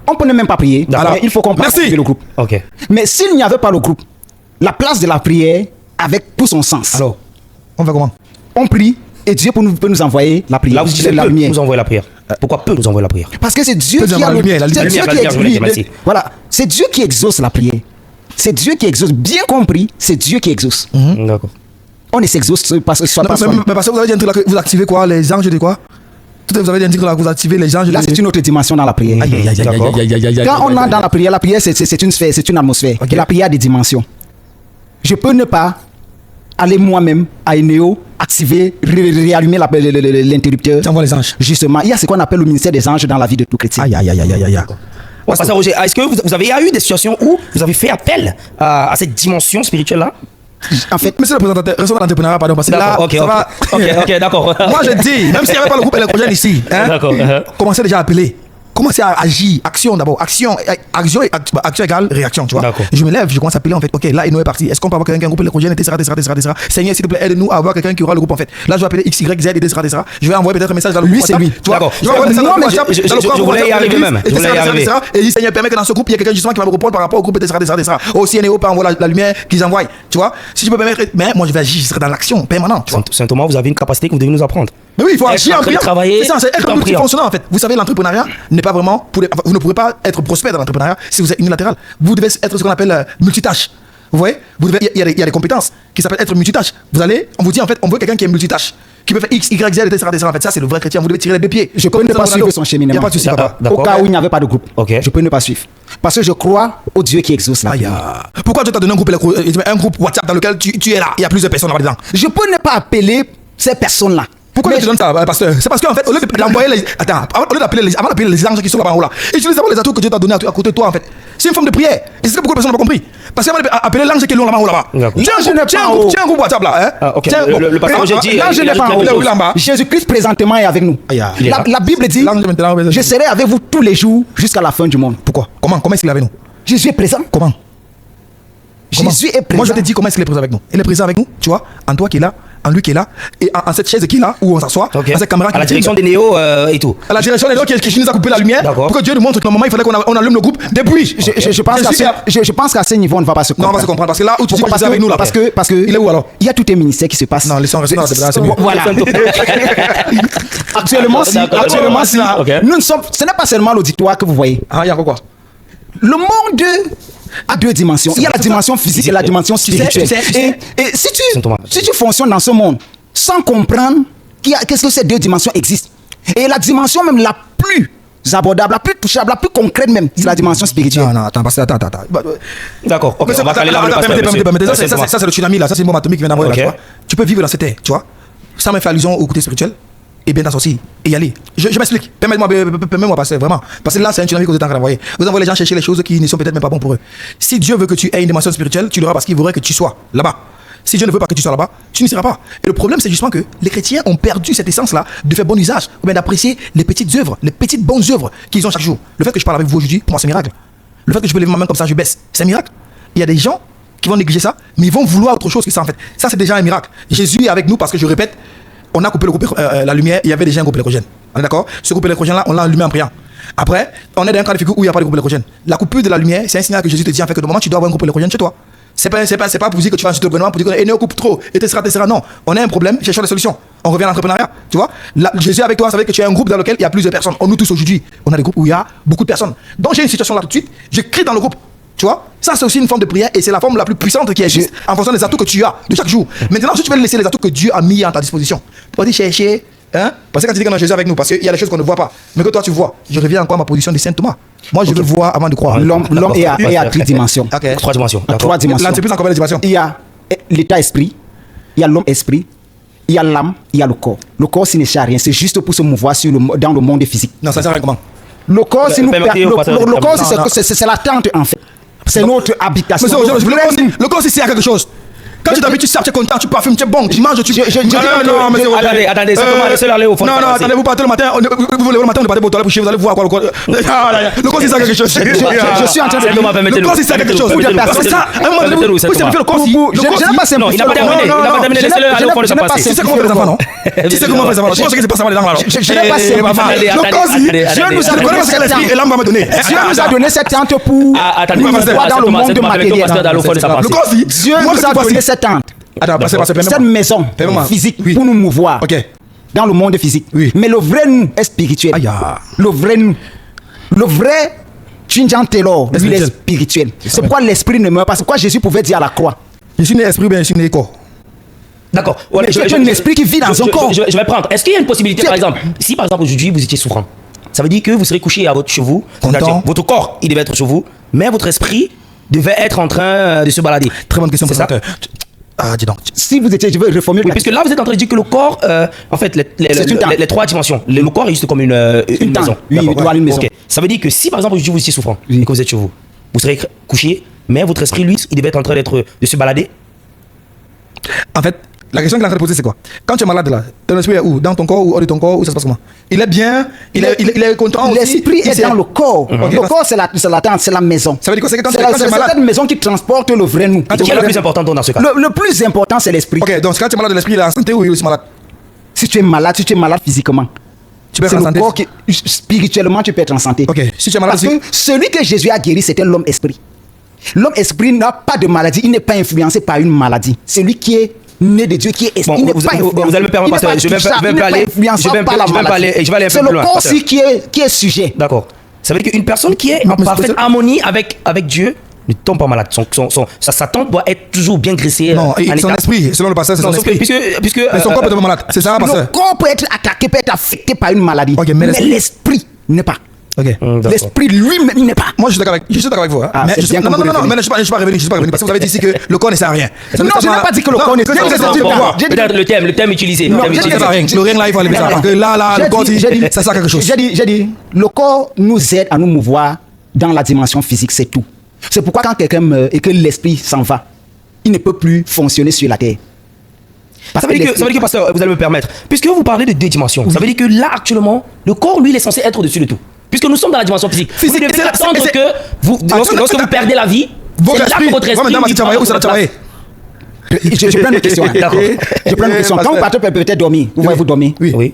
C: On peut ne même pas prier.
A: D'accord.
C: Mais il faut qu'on passe
B: Merci.
C: le groupe.
A: Ok.
C: Mais s'il n'y avait pas le groupe, la place de la prière avec tout son sens.
B: Alors, on va comment?
C: On prie et Dieu peut nous envoyer la prière.
A: Là, vous dites
C: la
A: peut
C: lumière.
A: nous envoyer la prière. Pourquoi peut nous envoyer la prière?
C: Parce que c'est Dieu
B: Peut
C: qui
B: nous
C: a
B: envoyer la lumière,
C: c'est
B: la
C: Dieu
A: lumière,
C: qui
A: je l'ai dit, merci.
C: Voilà, c'est Dieu qui exauce la prière. C'est Dieu qui exauce. Bien compris, c'est Dieu qui exauce.
A: D'accord.
C: On ne s'exauce parce que ce soit
B: Non,
C: pas soi.
B: mais parce que vous avez dit un truc là que vous activez quoi? Les anges de quoi? Tout à l'heure, vous avez dit un truc là que vous activez les anges de.
C: Là, c'est une autre dimension dans la prière.
A: D'accord.
C: Quand on entre dans la prière c'est une sphère, c'est une atmosphère.
B: Ok.
C: Et la prière a des dimensions. Je peux ne pas aller moi-même à Eneo, activer, réallumer l'interrupteur.
B: Tu envoies les anges.
C: Justement, il y a ce qu'on appelle le ministère des anges dans la vie de tout chrétien.
B: Aïe.
A: Ouais, Pasteur Roger, est-ce que vous avez eu des situations où vous avez fait appel à cette dimension spirituelle-là?
C: En fait,
B: Monsieur le présentateur, restons dans l'entrepreneuriat, pardon, parce que là,
A: D'accord, ok,
B: ça
A: ok.
B: va.
A: Ok, d'accord.
B: Moi, je dis, même s'il n'y avait pas le groupe électrogène ici, hein,
A: D'accord.
B: commencez déjà à appeler. Commencez à agir. Action d'abord. Action égale réaction, tu vois.
A: D'accord.
B: Je me lève, je commence à appeler en fait. Ok, là, Eno est parti. Est-ce qu'on peut avoir quelqu'un qui a un groupe électrogène, etc. Seigneur, s'il te plaît, aide-nous à avoir quelqu'un qui aura le groupe en fait. Là, je vais appeler X, Y, Z, etc. Je vais envoyer peut-être un message dans le groupe.
C: Lui, c'est
B: WhatsApp,
C: lui.
B: tu vois.
A: D'accord.
B: Je vais envoyer un message dans le
A: Non,
B: groupe
A: mais
B: WhatsApp.
A: je voulais y arriver même. Je voulais y arriver.
B: Et il dit, Seigneur, permet que dans ce groupe, il y a quelqu'un justement qui va me répondre par rapport au groupe, etc. Aussi, Eno peut envoyer la lumière qu'ils envoient. Tu vois. Si je peux permettre, mais moi, je vais agir, je serai dans l'action permanente. Tu vois.
A: Saint Thomas, vous avez une capacité que vous devez nous apprendre.
B: Mais oui, il faut
A: Être
B: agir
A: en
B: en
A: train de
B: priant.
A: travailler
B: C'est ça, c'est être
A: tout en
B: un outil
A: priant.
B: fonctionnant en fait. Vous savez, l'entrepreneuriat n'est pas vraiment vous ne pourrez pas être prospère dans l'entrepreneuriat si vous êtes unilatéral. Vous devez être ce qu'on appelle multitâche. Vous voyez, il y a des compétences qui s'appellent être multitâche. On vous dit en fait, on veut quelqu'un qui est multitâche, qui peut faire X, Y, Z, etc. En fait, ça c'est le vrai chrétien. Vous devez tirer les deux pieds.
C: je peux ne pas suivre son cheminement.
B: Il n'y a pas de souci, papa.
A: D'accord.
C: Au cas où il n'y avait pas de groupe,
A: Ok.
C: je peux ne pas suivre. Parce que je crois au Dieu qui exauce la
B: Aïe,
C: prière.
B: pourquoi tu t'as donné un groupe WhatsApp dans lequel tu es là? Il y a plusieurs personnes là-dedans.
C: Je peux ne pas appeler ces personnes-là.
B: Pourquoi
C: Mais
B: tu donnes ça, pasteur? C'est parce qu'en fait, au lieu d'envoyer les. Attends, au lieu d'appeler les. Avant d'appeler les anges qui sont là-bas en haut là, utilise d'abord les atouts que Dieu t'a donné à côté de toi en fait. C'est une forme de prière. Et c'est ça que beaucoup de personnes n'ont pas compris. Parce qu'avant d'appeler l'ange qui est là-bas en haut là-bas.
A: D'accord.
B: Tiens un groupe WhatsApp là, hein.
A: Ah, ok.
B: Tiens,
A: Le pasteur Roger dit,
C: L'ange
A: il
C: n'est
A: a
C: pas
A: dit
C: en
A: quelque
C: haut.
A: chose.
B: là-bas.
C: Jésus-Christ présentement est avec nous.
B: Aïe,
A: il est là.
C: La Bible dit,
B: L'ange maintenant,
C: je serai avec vous tous les jours jusqu'à la fin du monde.
B: Pourquoi? Comment est-ce qu'il est avec nous?
C: Jésus est présent.
B: Comment?
C: Jésus est présent.
B: Moi je te dis comment est-ce qu'il est présent avec nous. Il est présent avec nous, tu vois, en toi qui est là, en lui qui est là, et en cette chaise qui est là, où on s'assoit,
A: Ok.
B: à cette caméra
A: À la direction des néos et tout.
B: à la direction des gens qui nous a coupé la lumière,
A: D'accord.
B: pour que Dieu nous montre que normalement il fallait qu'on allume le groupe depuis.
C: Je pense je pense qu'à ce niveau, on ne va pas se
B: Non, on
C: comprendre.
B: va se comprendre, parce que là où tu dis
C: Pourquoi?
B: que tu es avec nous là,
C: Parce que
B: il est où alors?
C: il y a tout un ministère qui se passe.
B: Non, laissons rester dans la c'est mieux.
C: Voilà. Actuellement,
A: D'accord.
C: si,
A: Ok.
C: nous ne sommes, ce n'est pas seulement l'auditoire que vous voyez.
B: Ah, il y a encore quoi?
C: Le monde a deux dimensions. Il y a la dimension physique et la dimension spirituelle.
B: tu sais.
C: Et si
A: Thomas.
C: tu fonctionnes dans ce monde sans comprendre qu'est-ce que ces deux dimensions existent, et la dimension même la plus abordable, la plus touchable, la plus concrète même, c'est la dimension spirituelle.
B: Non, attends, attends.
A: D'accord, ok, on va caler là le pasteur.
B: Permettez,
A: monsieur.
B: ça c'est le tsunami là, ça c'est une bombe atomique qui vient d'envoyer
A: Ok.
B: là, tu vois. Tu peux vivre dans cette terre, tu vois, sans même faire allusion au côté spirituel, et bien t'associer, et y aller. Je m'explique, permets-moi passer, vraiment. Parce que là c'est un tsunami que vous êtes en train d'envoyer. Vous envoyez les gens chercher les choses qui ne sont peut-être même pas bonnes pour eux. Si Dieu veut que tu aies une dimension spirituelle, tu l'auras parce qu'il voudrait que tu sois là-bas. Si Dieu ne veut pas que tu sois là-bas, tu n'y seras pas. Et le problème, c'est justement que les chrétiens ont perdu cette essence-là de faire bon usage, ou bien d'apprécier les petites œuvres, les petites bonnes œuvres qu'ils ont chaque jour. Le fait que je parle avec vous aujourd'hui, pour moi, c'est un miracle. Le fait que je peux lever ma main comme ça, je baisse, c'est un miracle. Il y a des gens qui vont négliger ça, mais ils vont vouloir autre chose que ça en fait. Ça, c'est déjà un miracle. Jésus est avec nous parce que, je répète, on a coupé le groupe, la lumière, il y avait déjà un groupe électrogène. On est d'accord? Ce groupe électrogène-là, on l'a allumé en priant. Après, on est dans un cas de figure où il n'y a pas de groupe électrogène. La coupure de la lumière, c'est un signal que Jésus te dit en fait que de moment tu dois avoir un groupe électrogène chez toi. C'est pas pour dire que tu vas sur le gouvernement pour dire que ne coupe trop et etc. Non, on a un problème, cherchons des solutions. On revient à l'entrepreneuriat, tu vois. Jésus avec toi, ça veut dire que tu as un groupe dans lequel il y a plusieurs personnes. Nous tous aujourd'hui, on a des groupes où il y a beaucoup de personnes. Donc j'ai une situation là tout de suite, je crie dans le groupe. Tu vois, ça c'est aussi une forme de prière et c'est la forme la plus puissante qui existe en fonction des atouts que tu as de chaque jour. Maintenant, si tu veux laisser les atouts que Dieu a mis à ta disposition, pour dire chercher, hein, parce que quand tu dis qu'on a Jésus avec nous, parce qu'il y a des choses qu'on ne voit pas, mais que toi tu vois, je reviens encore à ma position de Saint Thomas. Moi je veux voir avant de croire.
C: L'homme est à trois dimensions.
B: Ok.
A: 3 dimensions.
C: À trois dimensions.
B: L'entreprise en combien de dimensions?
C: Il y a l'état esprit, il y a l'homme esprit, il y a l'âme, il y a le corps. Le corps, s'il ne sert à rien, c'est juste pour se mouvoir dans le monde physique.
B: Non, ça sert à rien comment?
C: Le corps, le corps,
B: Non.
C: c'est la tente en fait. C'est notre habitation.
B: Le corps, c'est à quelque chose. Quand tu t'habilles, tu sers, tu es content, tu parfumes, tu es bon, tu manges, tu...
A: Attendez, c'est Thomas, laissez-le aller au fond.
B: Non, attendez-vous partez le matin, vous voulez le matin, on ne partez pas au toilette pour chier, vous allez voir quoi le corps. Le corps, c'est ça quelque chose.
C: Je suis en train de
A: C'est Thomas, permettez-le.
B: Le corps, c'est ça quelque chose. C'est ça. À un moment donné, vous savez le corps,
C: Je n'ai pas
A: Non, il n'a pas terminé. Il n'a pas terminé. Laissez-le aller au fond de sa pensée.
B: tu sais comment faire les enfants, non? Tu sais comment faire les enfants. Je pense que c'est pas ça les dents là.
C: Je n'ai pas
B: Le corps, Dieu nous a donné ce que l'esprit et l'âme va me donner.
C: Dieu nous a donné cette tente pour
A: Attendez,
C: voir dans le monde matériel.
B: Le corps,
C: Dieu nous a donné cette tente,
B: Attends,
C: cette maison physique pour nous mouvoir
B: Ok.
C: dans le monde physique.
B: Oui.
C: Mais le vrai nous est spirituel.
B: Aïe.
C: Le vrai nous. Le vrai Chinjan Taylor, lui, il est spirituel. C'est pourquoi l'esprit ne meurt pas. C'est pourquoi Jésus pouvait dire à la croix.
B: Je suis né esprit, bien je suis né corps.
A: D'accord.
C: Mais tu es un esprit qui vit dans un corps.
A: Je vais prendre. Est-ce qu'il y a une possibilité, par exemple, si par exemple aujourd'hui vous étiez souffrant, ça veut dire que vous serez couché chez vous,
B: Content.
A: votre corps il devait être chez vous, mais votre esprit devait être en train de se balader.
B: Très bonne question,
A: C'est ça.
B: présentateur. Ah, dis donc.
C: Si vous étiez, je veux reformuler.
A: Oui, puisque là vous êtes en train de dire que le corps, en fait, les trois dimensions, le corps est juste comme une maison.
C: Oui,
A: D'accord.
C: il doit aller une maison.
A: Ok. Ça veut dire que si par exemple aujourd'hui vous étiez souffrant
C: Oui.
A: et que vous êtes chez vous, vous serez couché, mais votre esprit lui, il devait être en train de se balader.
B: En fait, la question qu'il est en train de poser, c'est quoi? Quand tu es malade là, ton esprit est où? Dans ton corps ou hors de ton corps? Ou ça se passe comment? Il est bien, il est content aussi.
C: L'esprit est dans le corps.
B: Ok.
C: Le corps, c'est la tente, c'est la maison.
B: Ça veut dire quoi? C'est que quand tu
C: C'est
B: es malade.
C: cette maison qui transporte le vrai nous.
B: Quand tu
A: Qui est le plus important dans ce cas?
C: Le plus important, c'est l'esprit.
B: Ok, donc quand tu es malade de l'esprit, il est en santé ou il est aussi malade?
C: Si tu es malade physiquement,
B: Tu peux être
C: c'est
B: en
C: le
B: santé.
C: corps qui, spirituellement, tu peux être en santé.
B: Ok, si tu es malade
C: Parce
B: aussi.
C: que celui que Jésus a guéri, c'était l'homme esprit. L'homme esprit n'a pas de maladie, il n'est pas influencé par une maladie. Celui qui est né de Dieu, qui est esprit,
A: Bon,
C: il n'est
A: vous
C: pas influencé.
A: allez me permettre, pasteur, je vais pas aller, je vais pas aller un peu plus
C: C'est le
A: loin,
C: corps
A: pasteur.
C: aussi qui est sujet.
A: D'accord. Ça veut dire qu'une personne qui est
B: Non,
A: en
B: mais
A: parfaite
B: c'est-
A: harmonie avec Dieu ne tombe pas malade. Sa tente doit être toujours bien graissée.
B: Non,
A: en
B: son
A: état.
B: esprit, selon le pasteur, c'est
A: Non,
B: son
A: sauf que-
B: esprit.
A: puisque
B: Mais son corps peut tomber malade. C'est ça,
C: Le
B: pasteur?
C: corps peut être attaqué, peut être affecté par une maladie.
B: Ok, mais
C: mais l'esprit n'est pas.
B: Ok.
A: D'accord.
C: L'esprit lui-même, il n'est pas.
B: Moi, je suis d'accord avec vous. Hein.
C: Ah,
B: Mais
C: c'est
B: je suis-
C: bien
B: non,
C: comme
B: non,
C: vous
B: non,
C: le
B: mais je ne suis pas revenu. Parce que vous avez dit ici que le corps ne sert à rien.
C: Non, je n'ai pas dit que le corps ne sert à rien.
B: C'est
C: Non,
B: pouvoir.
C: j'ai dit-
A: Peut-être le thème utilisé.
C: Non,
A: le thème
C: j'ai dit
B: Ça
A: utilisé.
B: sert à rien. Le rien là, il faut aller ça. Parce que là, le corps, ça sert à quelque chose.
C: J'ai dit, le corps nous aide à nous mouvoir dans la dimension physique, c'est tout. C'est pourquoi quand quelqu'un meurt et que l'esprit s'en va, il ne peut plus fonctionner sur la terre.
A: Ça veut dire que, pasteur, vous allez me permettre, puisque vous parlez de deux dimensions, ça veut dire que là, actuellement, le corps, lui, il est censé être au-dessus de tout. Puisque nous sommes dans la dimension physique. Vous devez
B: c'est-
A: attendre
B: c'est-
A: que lorsque vous perdez la vie,
B: Votre
A: c'est là
B: esprit,
A: que votre esprit...
B: maintenant,
A: lui
B: tu travailles où ça
A: prend
B: doit travailler?
C: Je prends une question. Hein.
A: D'accord.
C: Je prends une question. Quand vous partez peut-être dormir, vous voyez vous dormir.
B: Oui.
A: Oui.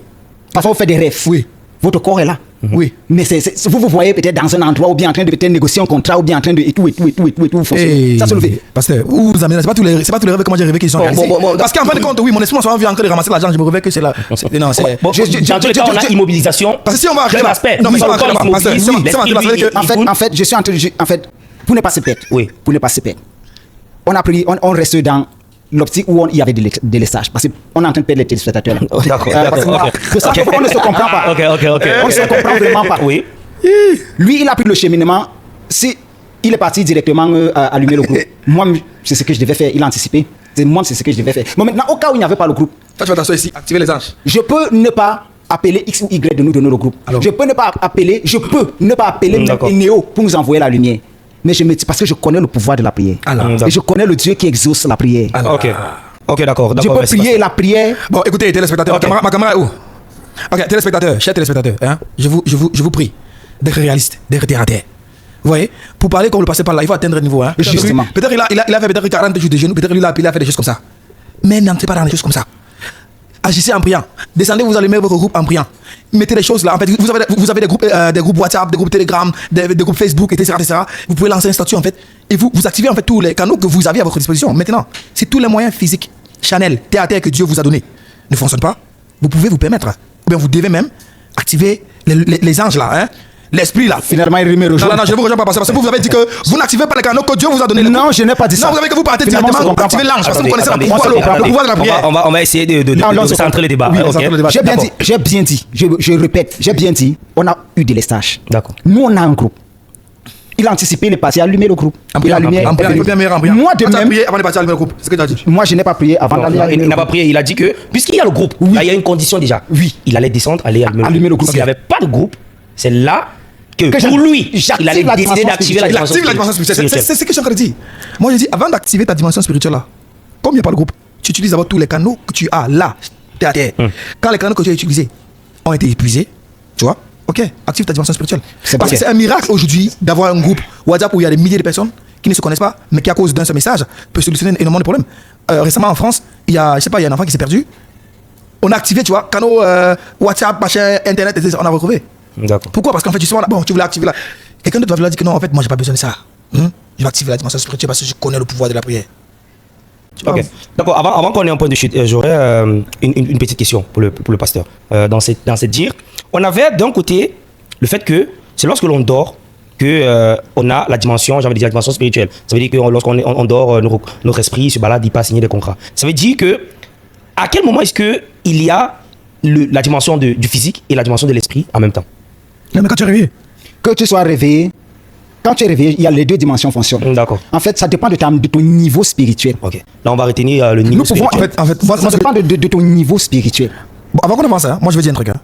C: Parfois, vous faites des rêves.
B: Oui.
C: Votre corps est là.
B: Oui.
C: Mais vous voyez peut-être dans un endroit ou bien en train de peut-être négocier un contrat ou bien en train de et tout.
B: Hey,
C: Ça se lever.
B: Pasteur, où vous amenez, c'est pas tous les rêves que moi j'ai rêvé qui sont réalisés.
A: Parce
B: qu'en fin de compte, oui, mon esprit soit envie encore de ramasser l'argent, je me réveille que c'est là. Non, c'est.
A: Dans tous les cas, on a immobilisation.
B: Parce que si on va arriver
A: Deuxième
B: là.
A: aspect.
B: Non, mais si on va
A: Le corps
B: arriver là, pasteur,
A: s'immobilise,
B: si on va arriver là, ça veut dire que.
C: En fait, je suis en train de. En fait, pour ne pas se perdre.
A: Oui.
C: Pour ne pas se perdre. On reste dans l'optique où il y avait des laissages. Parce qu'on est en train de perdre les téléspectateurs.
A: D'accord.
C: On ne se comprend pas.
A: Ok.
C: On ne se comprend vraiment pas.
A: Oui.
C: Lui, il a pris le cheminement. Si il est parti directement allumer le groupe. Moi, c'est ce que je devais faire. Il a anticipé. Moi, c'est ce que je devais faire. Mais maintenant, au cas où il n'y avait pas le groupe,
B: Toi, tu vas t'asseoir ici, activer les anges.
C: je peux ne pas appeler X ou Y de nous donner le groupe.
B: Alors.
C: Je peux ne pas appeler même
A: D'accord.
C: Néo pour nous envoyer la lumière. Mais je me dis parce que je connais le pouvoir de la prière.
B: Alors.
C: Et je connais le Dieu qui exauce la prière.
A: Ok, d'accord.
C: Je peux prier la prière.
B: Bon, écoutez, téléspectateurs,
A: Ok.
B: ma caméra est où? Ok, téléspectateurs, chers téléspectateurs, hein, je vous prie d'être réaliste, d'être terre à terre. Vous voyez, pour parler comme le passé par là, il faut atteindre un niveau. Hein.
C: Justement.
B: Peut-être il a fait peut-être 40 jours de jeûne, peut-être il a fait des choses comme ça. Mais n'entrez pas dans des choses comme ça. Agissez en priant. Descendez, vous allumez votre groupe en priant. Mettez les choses là. En fait, vous avez des groupes WhatsApp, des groupes Telegram, des groupes Facebook, etc., etc. Vous pouvez lancer un statut en fait. Et vous activez en fait tous les canaux que vous avez à votre disposition. Maintenant, si tous les moyens physiques, Chanel, terre à terre que Dieu vous a donné ne fonctionnent pas, vous pouvez vous permettre, ou bien vous devez même activer les anges là, hein. L'esprit là.
C: Finalement, il me rejoint.
B: Non, je ne vous rejoins pas parce que vous avez dit que vous n'activez pas les canaux que Dieu vous a donné.
C: Non, je n'ai pas dit ça.
B: Non, vous avez que vous partez
C: Finalement,
B: directement
C: on se
B: activer
C: comprend
B: l'ange parce que vous connaissez
A: Attendez,
B: le pouvoir de la prière.
A: On va essayer de
C: Non,
A: centrer le débat.
B: Oui,
A: Ok.
B: centrer le débat.
C: J'ai bien dit, je répète, j'ai bien dit, on a eu des lestages.
A: D'accord.
C: Nous, on a un groupe. Il a anticipé, il est passé, allumer le groupe.
B: En
C: La lumière. Moi, de même,
B: prier avant de partir allumer le groupe. C'est ce que tu as dit.
C: moi, je n'ai pas prié avant d'aller allumer
A: Il
C: le
A: n'a pas
C: groupe.
A: prié, il a dit que, puisqu'il y a le groupe, là, il y a une condition déjà.
C: Oui.
A: Il allait descendre, aller allumer le groupe. S'il n'y avait pas de groupe, c'est là que, pour lui, il allait décider d'activer la
B: Il active la dimension spirituelle. C'est ce que je suis en train de dire. Moi, je dis, avant d'activer ta dimension spirituelle là, comme il n'y a pas de groupe, tu utilises d'abord tous les canaux que tu as là, terre à terre. Quand les canaux que tu as utilisés ont été épuisés, tu vois, ok, active ta dimension spirituelle.
C: C'est
B: Parce que
C: pas
B: c'est un miracle aujourd'hui d'avoir un groupe WhatsApp où il y a des milliers de personnes qui ne se connaissent pas, mais qui à cause d'un seul message peut solutionner énormément de problèmes. Récemment en France, il y a, je sais pas, il y a un enfant qui s'est perdu. On a activé, tu vois, canaux WhatsApp, machin, Internet, etc. On a retrouvé.
A: D'accord.
B: Pourquoi? Parce qu'en fait, justement, là, bon, tu voulais activer là. Quelqu'un d'autre va dire que non, en fait, moi, j'ai pas besoin de ça. Je vais activer la dimension spirituelle parce que je connais le pouvoir de la prière. Tu vois?
A: Ok. D'accord. Avant qu'on ait un point de chute, j'aurais une petite question pour le pasteur. Dans cette dire, on avait d'un côté le fait que c'est lorsque l'on dort que on a la dimension, j'avais dit la dimension spirituelle. Ça veut dire que lorsqu'on on dort, notre esprit se balade, il passe signer des contrats. Ça veut dire que à quel moment est-ce que il y a la dimension du physique et la dimension de l'esprit en même temps?
B: Non, mais quand tu es réveillé.
C: Que tu sois réveillé, quand tu es réveillé, il y a les deux dimensions fonctionnent.
A: D'accord.
C: En fait, ça dépend de ton niveau spirituel.
A: Ok. Là, on va retenir le niveau
C: Nous pouvons,
A: spirituel.
B: En fait, moi,
C: ça dépend de ton niveau spirituel.
B: bon, avant qu'on avance, hein, moi, je vais dire un truc. Hein.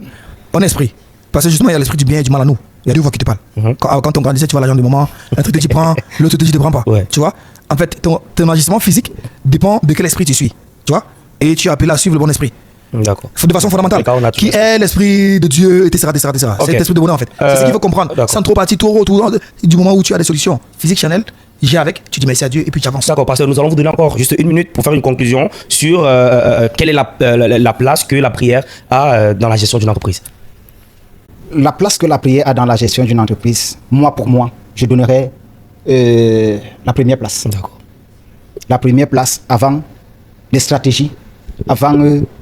B: En esprit. Parce que justement, il y a l'esprit du bien et du mal à nous. Il y a deux voix qui te parlent. Quand on grandissait, tu vois l'argent du moment, un truc que tu prends, l'autre te dit, tu ne prends pas.
A: Ouais.
B: Tu vois? En fait, ton agissement physique dépend de quel esprit tu suis. Tu vois? Et tu es appelé à suivre le bon esprit.
A: D'accord.
B: De façon fondamentale.
A: D'accord, on a tout
B: Qui
A: ça.
B: est l'esprit de Dieu, etc.
A: Ok.
B: C'est l'esprit de bonheur en fait. C'est ce qu'il faut comprendre.
A: D'accord.
B: Sans trop partir trop autour du moment où tu as des solutions physiques, Chanel, j'ai avec, tu dis merci à Dieu et puis tu avances.
A: D'accord, parce que nous allons vous donner encore juste une minute pour faire une conclusion sur quelle est la place que la prière a dans la gestion d'une entreprise.
C: La place que la prière a dans la gestion d'une entreprise, pour moi, je donnerais la première place.
A: D'accord.
C: La première place avant les stratégies, avant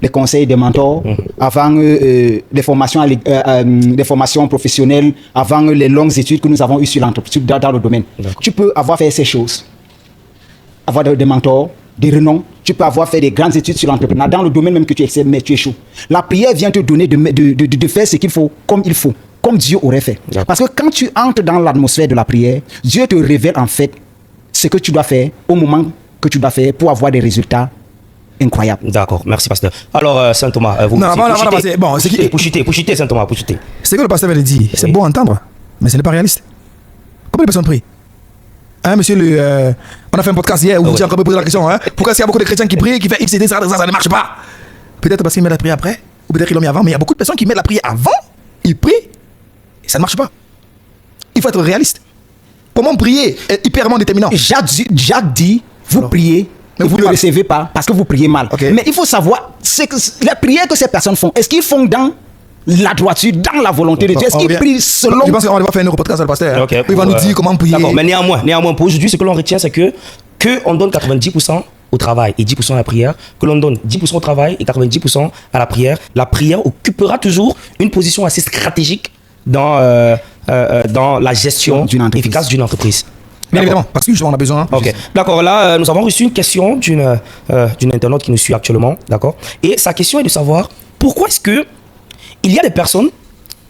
C: les conseils des mentors, avant les formations, les formations professionnelles, avant les longues études que nous avons eues sur l'entreprise, dans le domaine. Tu peux avoir fait ces choses, avoir des mentors, des renoms, tu peux avoir fait des grandes études sur l'entrepreneuriat, dans le domaine même que tu excelles, mais tu échoues. La prière vient te donner de faire ce qu'il faut, comme il faut, comme Dieu aurait fait. Parce que quand tu entres dans l'atmosphère de la prière, Dieu te révèle en fait ce que tu dois faire au moment que tu dois faire pour avoir des résultats incroyables.
A: D'accord, merci pasteur. Alors, Saint Thomas, vous
B: Non, avant de passer, bon, c'est qui-
A: pour chuter, Saint Thomas, pour chuter.
B: C'est que le pasteur avait dit, c'est
A: Oui.
B: beau à entendre, mais ce n'est pas réaliste. Combien de personnes prient? Hein, monsieur, on a fait un podcast hier où vous avez encore posé la question. Hein, pourquoi est-ce qu'il y a beaucoup de chrétiens qui prient, qui font X, et ça ne marche pas? Peut-être parce qu'ils mettent la prière après, ou peut-être qu'ils l'ont mis avant, mais il y a beaucoup de personnes qui mettent la prière avant, ils prient, et ça ne marche pas. Il faut être réaliste. Comment prier est hyper déterminant.
C: Jacques dit, vous priez et vous ne le recevez pas parce que vous priez mal.
B: Okay.
C: Mais il faut savoir, c'est que les prières que ces personnes font, est-ce qu'ils font dans la droiture, dans la volonté de Dieu? Est-ce qu'ils prient selon...
B: Je pense qu'on va faire un podcast à le pasteur.
A: Okay,
B: il va nous dire comment prier.
A: D'accord, mais néanmoins, pour aujourd'hui, ce que l'on retient, c'est que on donne 90% au travail et 10% à la prière, que l'on donne 10% au travail et 90% à la prière. La prière occupera toujours une position assez stratégique dans la gestion efficace d'une entreprise.
B: Bien évidemment, parce que justement on a besoin.
A: Ok, d'accord. Là, nous avons reçu une question d'une internaute qui nous suit actuellement, d'accord. Et sa question est de savoir pourquoi est-ce que il y a des personnes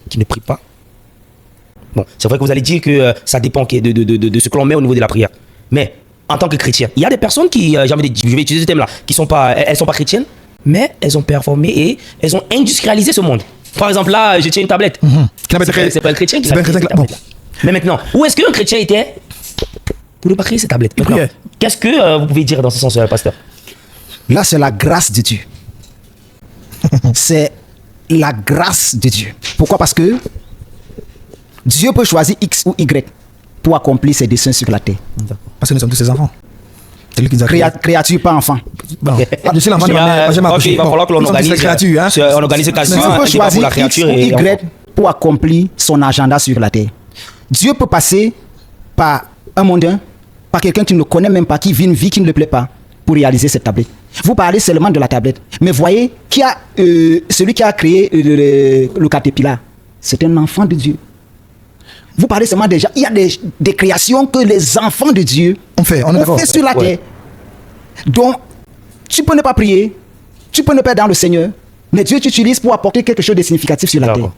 A: qui ne prient pas. Bon, c'est vrai que vous allez dire que ça dépend de ce que l'on met au niveau de la prière. Mais en tant que chrétien, il y a des personnes qui, je vais utiliser ce thème-là, qui sont pas, elles sont pas chrétiennes, mais elles ont performé et elles ont industrialisé ce monde. Par exemple, là, je tiens une tablette. C'est pas un chrétien qui l'a créé, cette tablette-là. Mais maintenant, où est-ce qu'un chrétien était pour ne pas créer cette tablette? Qu'est-ce que vous pouvez dire dans ce sens, pasteur?
C: Là, c'est la grâce de Dieu. C'est la grâce de Dieu. Pourquoi? Parce que Dieu peut choisir X ou Y pour accomplir ses desseins sur la terre.
B: Parce que nous sommes tous ses enfants. C'est lui qui nous a créé.
C: Créature, pas enfant.
B: Bon. Je suis l'enfant de ma mère.
A: Il va falloir que l'on organise on organise
C: Dieu peut choisir X ou Y pour accomplir son agenda sur la terre. Dieu peut passer par un mondain, par quelqu'un qui ne le connaît même pas, qui vit une vie qui ne le plaît pas, pour réaliser cette tablette. Vous parlez seulement de la tablette, mais voyez celui qui a créé le caterpillar, c'est un enfant de Dieu. Vous parlez seulement déjà, il y a des créations que les enfants de Dieu ont fait sur la terre. Donc, tu peux ne pas prier, tu peux ne pas être dans le Seigneur, mais Dieu t'utilise pour apporter quelque chose de significatif sur la terre.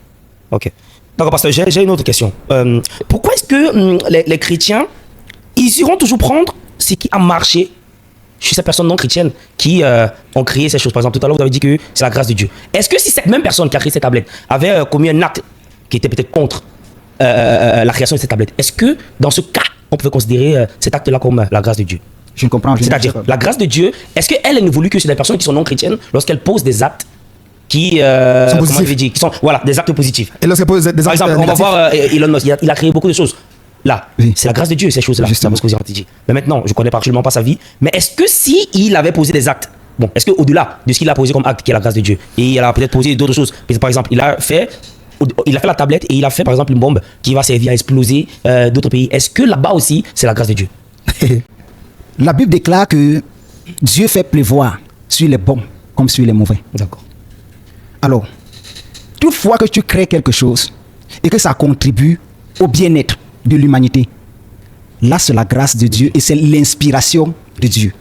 A: Ok. D'accord, pasteur, j'ai une autre question. Pourquoi est-ce que les chrétiens, ils iront toujours prendre ce qui a marché chez ces personnes non chrétiennes qui ont créé ces choses? Par exemple, tout à l'heure, vous avez dit que c'est la grâce de Dieu. Est-ce que si cette même personne qui a créé cette tablette avait commis un acte qui était peut-être contre la création de cette tablette, est-ce que dans ce cas, on pouvait considérer cet acte-là comme la grâce de Dieu?
C: Je ne comprends pas.
A: C'est-à-dire, la grâce de Dieu, est-ce qu'elle ne voulu que sur des personnes qui sont non chrétiennes lorsqu'elles posent des actes qui sont positifs, qui sont des actes positifs?
B: Et lorsqu'elles posent des actes
A: par exemple, on va voir Elon Musk, il a créé beaucoup de choses. Là, c'est la grâce de Dieu, ces choses-là. Mais maintenant, je ne connais absolument pas sa vie. Mais est-ce que si il avait posé des actes, bon, est-ce qu'au-delà de ce qu'il a posé comme acte, qui est la grâce de Dieu, et il a peut-être posé d'autres choses, par exemple, il a fait la tablette et il a fait par exemple une bombe qui va servir à exploser d'autres pays. Est-ce que là-bas aussi, c'est la grâce de Dieu?
C: La Bible déclare que Dieu fait pleuvoir sur les bons comme sur les mauvais.
A: D'accord.
C: Alors, toutefois que tu crées quelque chose et que ça contribue au bien-être de l'humanité, là c'est la grâce de Dieu et c'est l'inspiration de Dieu.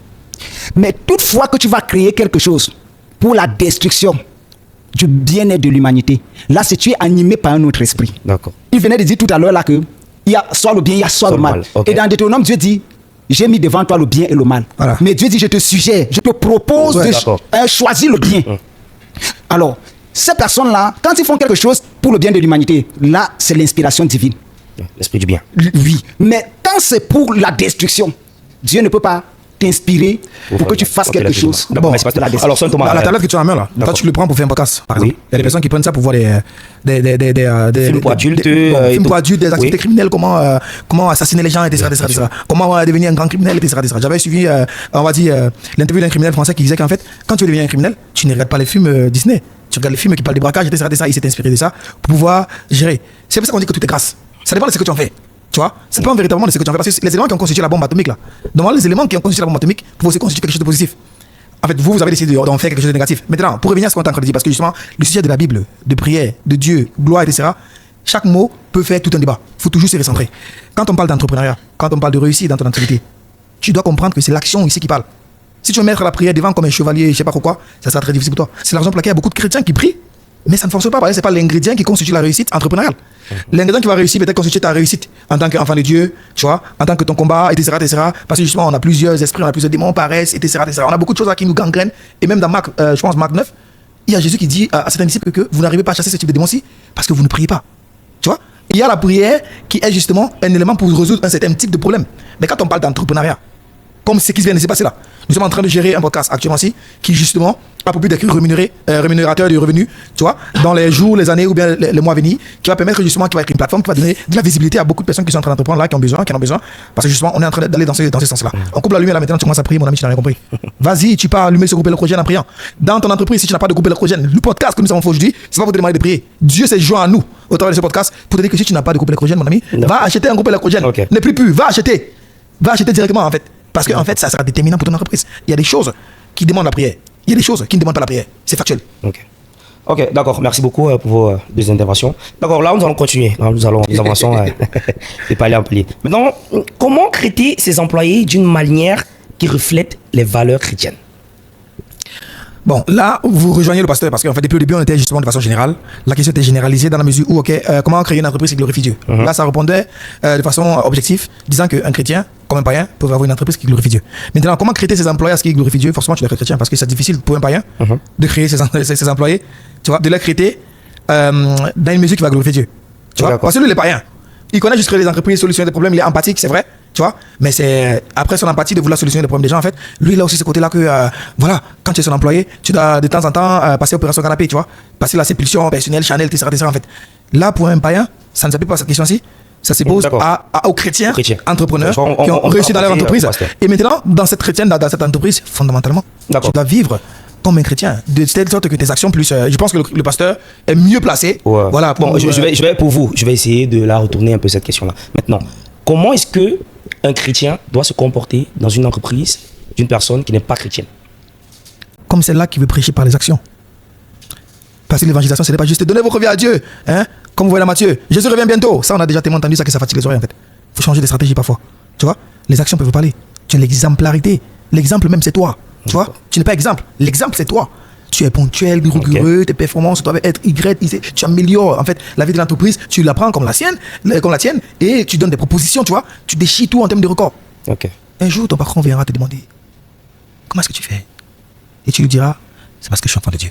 C: Mais toutefois que tu vas créer quelque chose pour la destruction du bien-être de l'humanité, là c'est tu es animé par un autre esprit.
A: D'accord.
C: Il venait de dire tout à l'heure là que il y a soit le bien, il y a soit le mal. Okay. Et dans Deutéronome, Dieu dit, j'ai mis devant toi le bien et le mal. Voilà. Mais Dieu dit, je te suggère, je te propose de choisir le bien. Alors, ces personnes-là, quand ils font quelque chose pour le bien de l'humanité, là, c'est l'inspiration divine.
A: L'esprit du bien.
C: Oui. Mais quand c'est pour la destruction, Dieu ne peut pas t'inspirer pour que tu fasses quelque chose.
B: Bon, alors, la tablette que tu as en main là, toi tu le prends pour faire un podcast, par exemple. Il y a des personnes qui prennent ça pour voir des
A: films pour adultes,
B: des activités criminelles, comment assassiner les gens, etc. Comment devenir un grand criminel, etc. J'avais suivi, on va dire, l'interview d'un criminel français qui disait qu'en fait, quand tu veux devenir un criminel, tu ne regardes pas les films Disney. Tu regardes les films qui parlent de braquage, etc. Il s'est inspiré de ça pour pouvoir gérer. C'est pour ça qu'on dit que tout est grâce. Ça dépend de ce que tu en fais. Tu vois, c'est pas véritablement de ce que tu en fais. Parce que les éléments qui ont constitué la bombe atomique là, normalement les éléments qui ont constitué la bombe atomique peuvent aussi constituer quelque chose de positif. En fait, vous avez décidé d'en faire quelque chose de négatif. Maintenant, pour revenir à ce qu'on est en train de dire, parce que justement, le sujet de la Bible, de prière, de Dieu, gloire, etc., chaque mot peut faire tout un débat. Il faut toujours se recentrer. Quand on parle d'entrepreneuriat, quand on parle de réussite dans ton activité, tu dois comprendre que c'est l'action ici qui parle. Si tu veux mettre la prière devant comme un chevalier, je sais pas quoi, ça sera très difficile pour toi. C'est la raison pour laquelle il y a beaucoup de chrétiens qui prient, mais ça ne fonctionne pas, parce que ce n'est pas l'ingrédient qui constitue la réussite entrepreneuriale. L'ingrédient qui va réussir peut-être constituer ta réussite en tant qu'enfant de Dieu, tu vois, en tant que ton combat, etc. Parce que justement, on a plusieurs esprits, on a plusieurs démons, paresse, etc. On a beaucoup de choses là qui nous gangrènent. Et même dans Marc, je pense Marc 9, il y a Jésus qui dit à certains disciples que vous n'arrivez pas à chasser ce type de démons-ci parce que vous ne priez pas. Tu vois, il y a la prière qui est justement un élément pour résoudre un certain type de problème. Mais quand on parle d'entrepreneuriat, comme ce qui vient de se passer là, Nous sommes en train de gérer un podcast actuellement-ci qui, justement, a pour but d'être rémunérateur de revenus, tu vois, dans les jours, les années ou bien les mois à venir, qui va permettre justement, qui va être une plateforme qui va donner de la visibilité à beaucoup de personnes qui sont en train d'entreprendre là, qui en ont besoin, parce que justement, on est en train d'aller dans ce sens-là. On coupe la lumière là maintenant, tu commences à prier, mon ami, tu n'as rien compris. Vas-y, tu peux allumer ce groupe électrogène en priant. Dans ton entreprise, si tu n'as pas de groupe électrogène, le podcast que nous avons fait aujourd'hui, c'est pas pour te demander de prier. Dieu s'est joint à nous au travers de ce podcast pour te dire que si tu n'as pas de groupe électrogène, mon ami, va acheter un groupe électrogène.
A: Okay.
B: N'est plus, va acheter. Va acheter directement en fait. Parce que en fait, ça sera déterminant pour ton entreprise. Il y a des choses qui demandent la prière. Il y a des choses qui ne demandent pas la prière. C'est factuel.
A: Ok, d'accord. Merci beaucoup pour vos deux interventions. D'accord, là, nous allons continuer. Là, nous avançons de palier en palier. Maintenant, comment traiter ses employés d'une manière qui reflète les valeurs chrétiennes?
B: Bon, là, vous rejoignez le pasteur parce qu'en fait, depuis le début, on était justement de façon générale. La question était généralisée dans la mesure où, comment créer une entreprise qui glorifie Dieu. Là, ça répondait de façon objective, disant qu'un chrétien, comme un païen, peut avoir une entreprise qui glorifie Dieu. Maintenant, comment créer ses employés à ce qui glorifie Dieu? Forcément, tu dois être chrétien parce que c'est difficile pour un païen de créer ses employés, tu vois, de les créer dans une mesure qui va glorifier Dieu. Tu vois, parce que lui, les païens, il connaît juste les entreprises, solutionner des problèmes, il est empathique, c'est vrai. Tu vois, mais c'est après son empathie de vouloir solutionner les problèmes des gens, en fait, lui, il a aussi ce côté-là que, voilà, quand tu es son employé, tu dois de temps en temps passer opération canapé, tu vois, passer la sépulsion personnelle, Chanel, etc., en fait. Là, pour un païen, ça ne s'applique pas à cette question-ci. Ça se pose aux chrétiens, entrepreneurs qui ont réussi dans leur entreprise. Et maintenant, dans cette entreprise, fondamentalement, tu dois vivre comme un chrétien, de telle sorte que tes actions plus... je pense que le pasteur est mieux placé.
A: Ouais.
B: Voilà,
A: bon, je vais essayer de la retourner un peu cette question-là. Maintenant, comment est-ce que un chrétien doit se comporter dans une entreprise d'une personne qui n'est pas chrétienne?
B: Comme celle-là qui veut prêcher par les actions. Parce que l'évangélisation, ce n'est pas juste donner votre vie à Dieu. Hein? Comme vous voyez dans Matthieu, Jésus revient bientôt. Ça, on a déjà tellement entendu ça que ça fatigue les oreilles en fait. Il faut changer de stratégie parfois. Tu vois, les actions peuvent parler. Tu as l'exemplarité. L'exemple même, c'est toi. Tu vois, tu n'es pas exemple. L'exemple, c'est toi. Tu es ponctuel, rigoureux, tes performances doivent être Y, tu améliores en fait la vie de l'entreprise, tu la prends comme la tienne et tu donnes des propositions, tu vois, tu déchires tout en termes de records. Un jour, ton patron viendra te demander comment est-ce que tu fais? Et tu lui diras, c'est parce que je suis enfant de Dieu.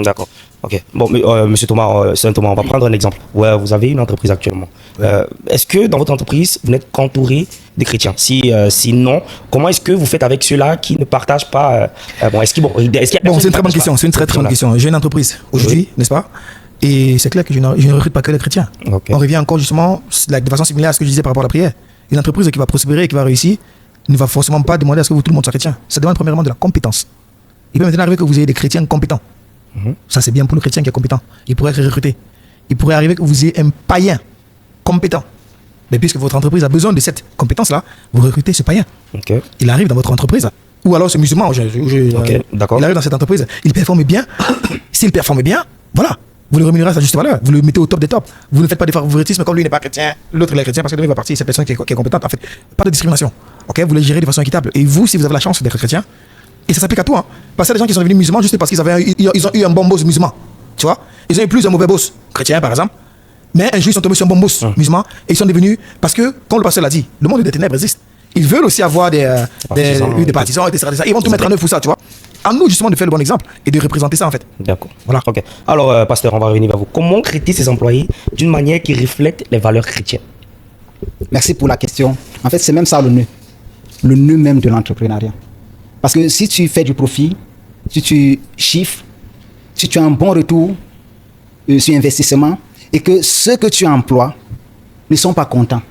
A: D'accord. Ok. Bon, monsieur Thomas, Saint Thomas, on va prendre un exemple. Ouais, vous avez une entreprise actuellement. Est-ce que dans votre entreprise, vous n'êtes qu'entouré de chrétiens? Sinon, comment est-ce que vous faites avec ceux-là qui ne partagent pas c'est
B: une très bonne question. C'est une très bonne question. J'ai une entreprise aujourd'hui, n'est-ce pas? Et c'est clair que je ne recrute pas que les chrétiens. On revient encore justement de façon similaire à ce que je disais par rapport à la prière. Une entreprise qui va prospérer et qui va réussir ne va forcément pas demander à ce que tout le monde soit chrétien. Ça demande premièrement de la compétence. Il peut maintenant arriver que vous ayez des chrétiens compétents. Ça, c'est bien pour le chrétien qui est compétent. Il pourrait être recruté. Il pourrait arriver que vous ayez un païen compétent. Mais puisque votre entreprise a besoin de cette compétence-là, vous recrutez ce païen. Il arrive dans votre entreprise. Ou alors ce musulman, il arrive dans cette entreprise. Il performe bien. S'il performe bien, voilà. Vous le rémunérez à sa juste valeur. Vous le mettez au top des tops. Vous ne faites pas de favoritisme comme lui n'est pas chrétien, l'autre il est chrétien parce que lui va partir, cette personne qui est compétente. En fait, pas de discrimination. Vous les gérez de façon équitable. Et vous, si vous avez la chance d'être chrétien, et ça s'applique à tout, hein. Parce qu'il y a des gens qui sont devenus musulmans juste parce qu'ils ont eu un bon boss musulman. Tu vois? Ils ont eu plus un mauvais boss chrétien, par exemple. Mais un jour, ils sont tombés sur un bon boss musulman et ils sont devenus. Parce que, comme le pasteur l'a dit, le monde des ténèbres existe. Ils veulent aussi avoir des partisans, etc. Ils vont tout mettre en œuvre pour ça, tu vois? À nous, justement, de faire le bon exemple et de représenter ça, en fait.
A: D'accord.
B: Voilà.
A: Ok. Alors, pasteur, on va revenir vers vous. Comment traiter ses employés d'une manière qui reflète les valeurs chrétiennes?
C: Merci pour la question. En fait, c'est même ça le nœud. Le nœud même de l'entrepreneuriat. Parce que si tu fais du profit, si tu chiffres, si tu as un bon retour sur investissement et que ceux que tu emploies ne sont pas contents,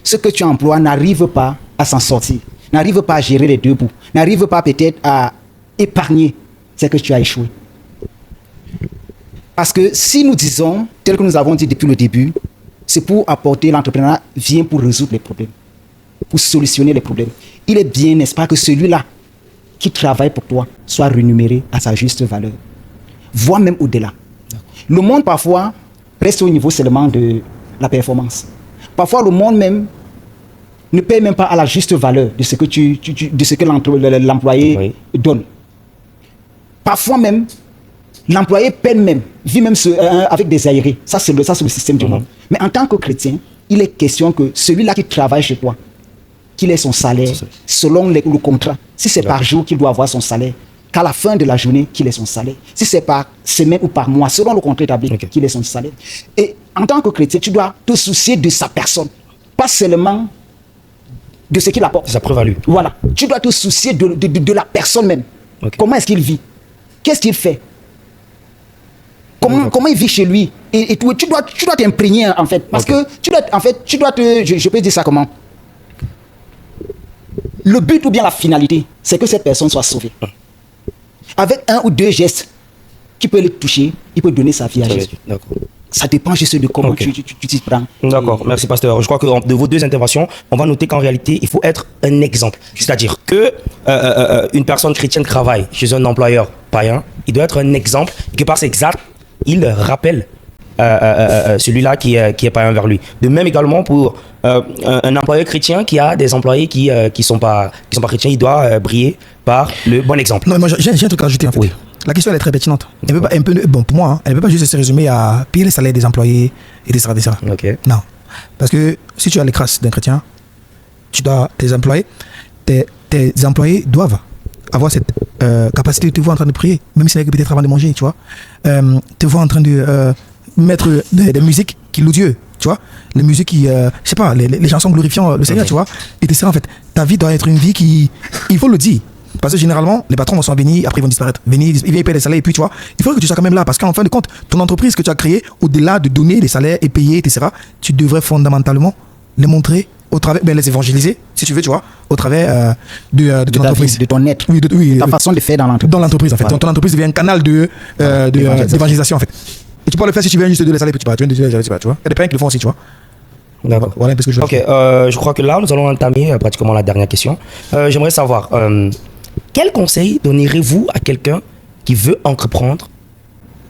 C: ceux que tu emploies n'arrivent pas à s'en sortir, n'arrivent pas à gérer les deux bouts, n'arrivent pas peut-être à épargner, c'est que tu as échoué. Parce que si nous disons, tel que nous avons dit depuis le début, c'est pour apporter l'entrepreneuriat vient pour résoudre les problèmes, pour solutionner les problèmes. Il est bien, n'est-ce pas, que celui-là qui travaille pour toi soit rémunéré à sa juste valeur, voire même au-delà. Le monde parfois reste au niveau seulement de la performance. Parfois le monde même ne paie même pas à la juste valeur de ce que l'employé donne. Parfois même l'employé peine même, vit même avec des aérés. Ça c'est le système du monde. Mais en tant que chrétien, il est question que celui-là qui travaille chez toi, qu'il ait son salaire selon le contrat. Si c'est par jour qu'il doit avoir son salaire, qu'à la fin de la journée, qu'il ait son salaire. Si c'est par semaine ou par mois, selon le contrat établi, qu'il ait son salaire. Et en tant que chrétien, tu dois te soucier de sa personne. Pas seulement de ce qu'il apporte.
A: C'est sa plus-value.
C: Voilà. Tu dois te soucier de la personne même.
A: Ok.
C: Comment est-ce qu'il vit? Qu'est-ce qu'il fait? Comment il vit chez lui? Et tout. Tu dois t'imprégner, en fait. Parce que tu dois te... Je peux dire ça comment? Le but ou bien la finalité, c'est que cette personne soit sauvée. Avec un ou deux gestes qui peut le toucher, il peut donner sa vie à Jésus.
A: D'accord.
C: Ça dépend juste de comment tu t'y prends.
A: D'accord, merci pasteur. Je crois que de vos deux interventions, on va noter qu'en réalité, il faut être un exemple. C'est-à-dire que une personne chrétienne travaille chez un employeur païen, il doit être un exemple, et que par ses actes, il rappelle celui-là qui est païen vers lui. De même également pour un employeur chrétien qui a des employés qui sont pas chrétiens, il doit briller par le bon exemple.
B: Non, moi j'ai un truc à ajouter en fait.
A: Oui.
B: La question elle est très pertinente. Elle peut pas, bon, pour moi, elle ne peut pas juste se résumer à payer les salaires des employés et des salaires.
A: Ok.
B: Non. Parce que si tu as les crasses d'un chrétien, tes employés doivent avoir cette capacité de te voir en train de prier, même si c'est peut-être avant de manger, tu vois. Te voir en train de mettre des musiques qui louent Dieu, tu vois. Les musiques qui, je sais pas, les chansons glorifiant le Seigneur, tu vois. Et c'est ça en fait. Ta vie doit être une vie qui, il faut le dire. Parce que généralement, les patrons vont s'en venir, après ils vont disparaître. Ils viennent payer des salaires et puis tu vois, il faut que tu sois quand même là. Parce qu'en fin de compte, ton entreprise que tu as créée, au-delà de donner des salaires et payer, etc., tu devrais fondamentalement les montrer au travers, les évangéliser, si tu veux, tu vois, au travers de ton entreprise.
C: De ton être.
B: Oui,
C: ta façon de faire dans l'entreprise.
B: Dans l'entreprise, en fait.
C: Voilà.
B: Ton entreprise devient un canal d'évangélisation, en fait. Et tu peux le faire si tu viens juste de les salaires et puis tu vas, tu vois. Il y a des païens qui le font aussi, tu vois.
A: D'accord.
B: Voilà un peu ce que je veux dire.
A: Ok, je crois que là, nous allons entamer pratiquement la dernière question. J'aimerais savoir, quel conseil donnerez-vous à quelqu'un qui veut entreprendre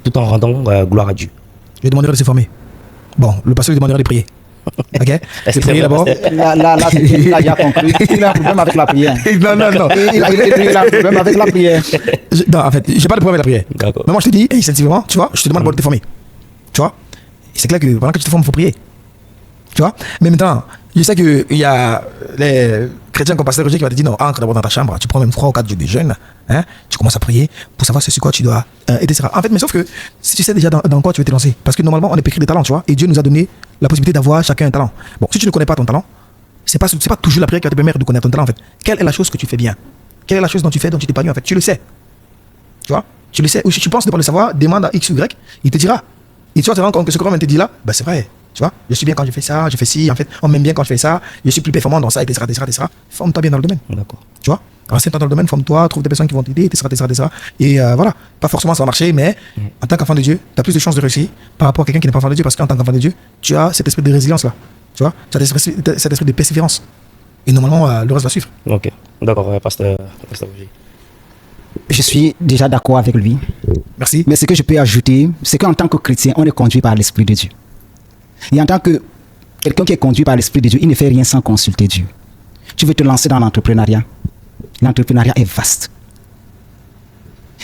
A: tout en rendant gloire à Dieu?
B: Je lui demanderai de se former. Bon, le pasteur lui demandera de prier. Ok.
A: Est-ce
B: De
A: que
B: prier
A: c'est vrai,
B: d'abord.
A: pasteur?
C: Là, il a conclu. Il a un problème avec la prière.
B: Non.
C: Il a un problème avec la prière.
B: Non, en fait, j'ai pas de problème avec la prière.
A: D'accord.
B: Mais moi, je te dis, instinctivement, tu vois, je te demande de te former. Tu vois. Et c'est clair que pendant que tu te formes, il faut prier. Tu vois. Mais maintenant, je sais qu'il y a les chrétiens comme pasteur Roger qui va te dire non, entre d'abord dans ta chambre, tu prends même 3 ou 4 jours de jeûne, hein, tu commences à prier pour savoir ce sur quoi tu dois, etc. En fait, mais sauf que si tu sais déjà dans quoi tu veux te lancer, parce que normalement on est pétri de talent, tu vois, et Dieu nous a donné la possibilité d'avoir chacun un talent. Bon, si tu ne connais pas ton talent, c'est pas toujours la prière qui va te permettre de connaître ton talent en fait. Quelle est la chose que tu fais bien? Quelle est la chose dont tu t'épanouis en fait? Tu le sais. Tu vois? Tu le sais. Ou si tu penses ne pas le savoir, demande à X ou Y, il te dira. Et tu vas te rendre compte que ce qu'on te dit là, bah c'est vrai. Tu vois, je suis bien quand je fais ça, je fais ci, en fait, on m'aime bien quand je fais ça, je suis plus performant dans ça, etc. Forme-toi bien dans le domaine.
A: D'accord.
B: Tu vois, renseigne-toi dans le domaine, forme-toi, trouve des personnes qui vont t'aider, etc. Et voilà, pas forcément ça va marcher, mais en tant qu'enfant de Dieu, tu as plus de chances de réussir par rapport à quelqu'un qui n'est pas enfant de Dieu, parce qu'en tant qu'enfant de Dieu, tu as cet esprit de résilience là. Tu vois, tu as cet esprit de persévérance. Et normalement, le reste va suivre.
A: Ok, d'accord, pasteur Roger.
C: Je suis déjà d'accord avec lui.
B: Merci.
C: Mais ce que je peux ajouter, c'est qu'en tant que chrétien, on est conduit par l'Esprit de Dieu. Et en tant que quelqu'un qui est conduit par l'Esprit de Dieu, il ne fait rien sans consulter Dieu. Tu veux te lancer dans l'entrepreneuriat. L'entrepreneuriat est vaste.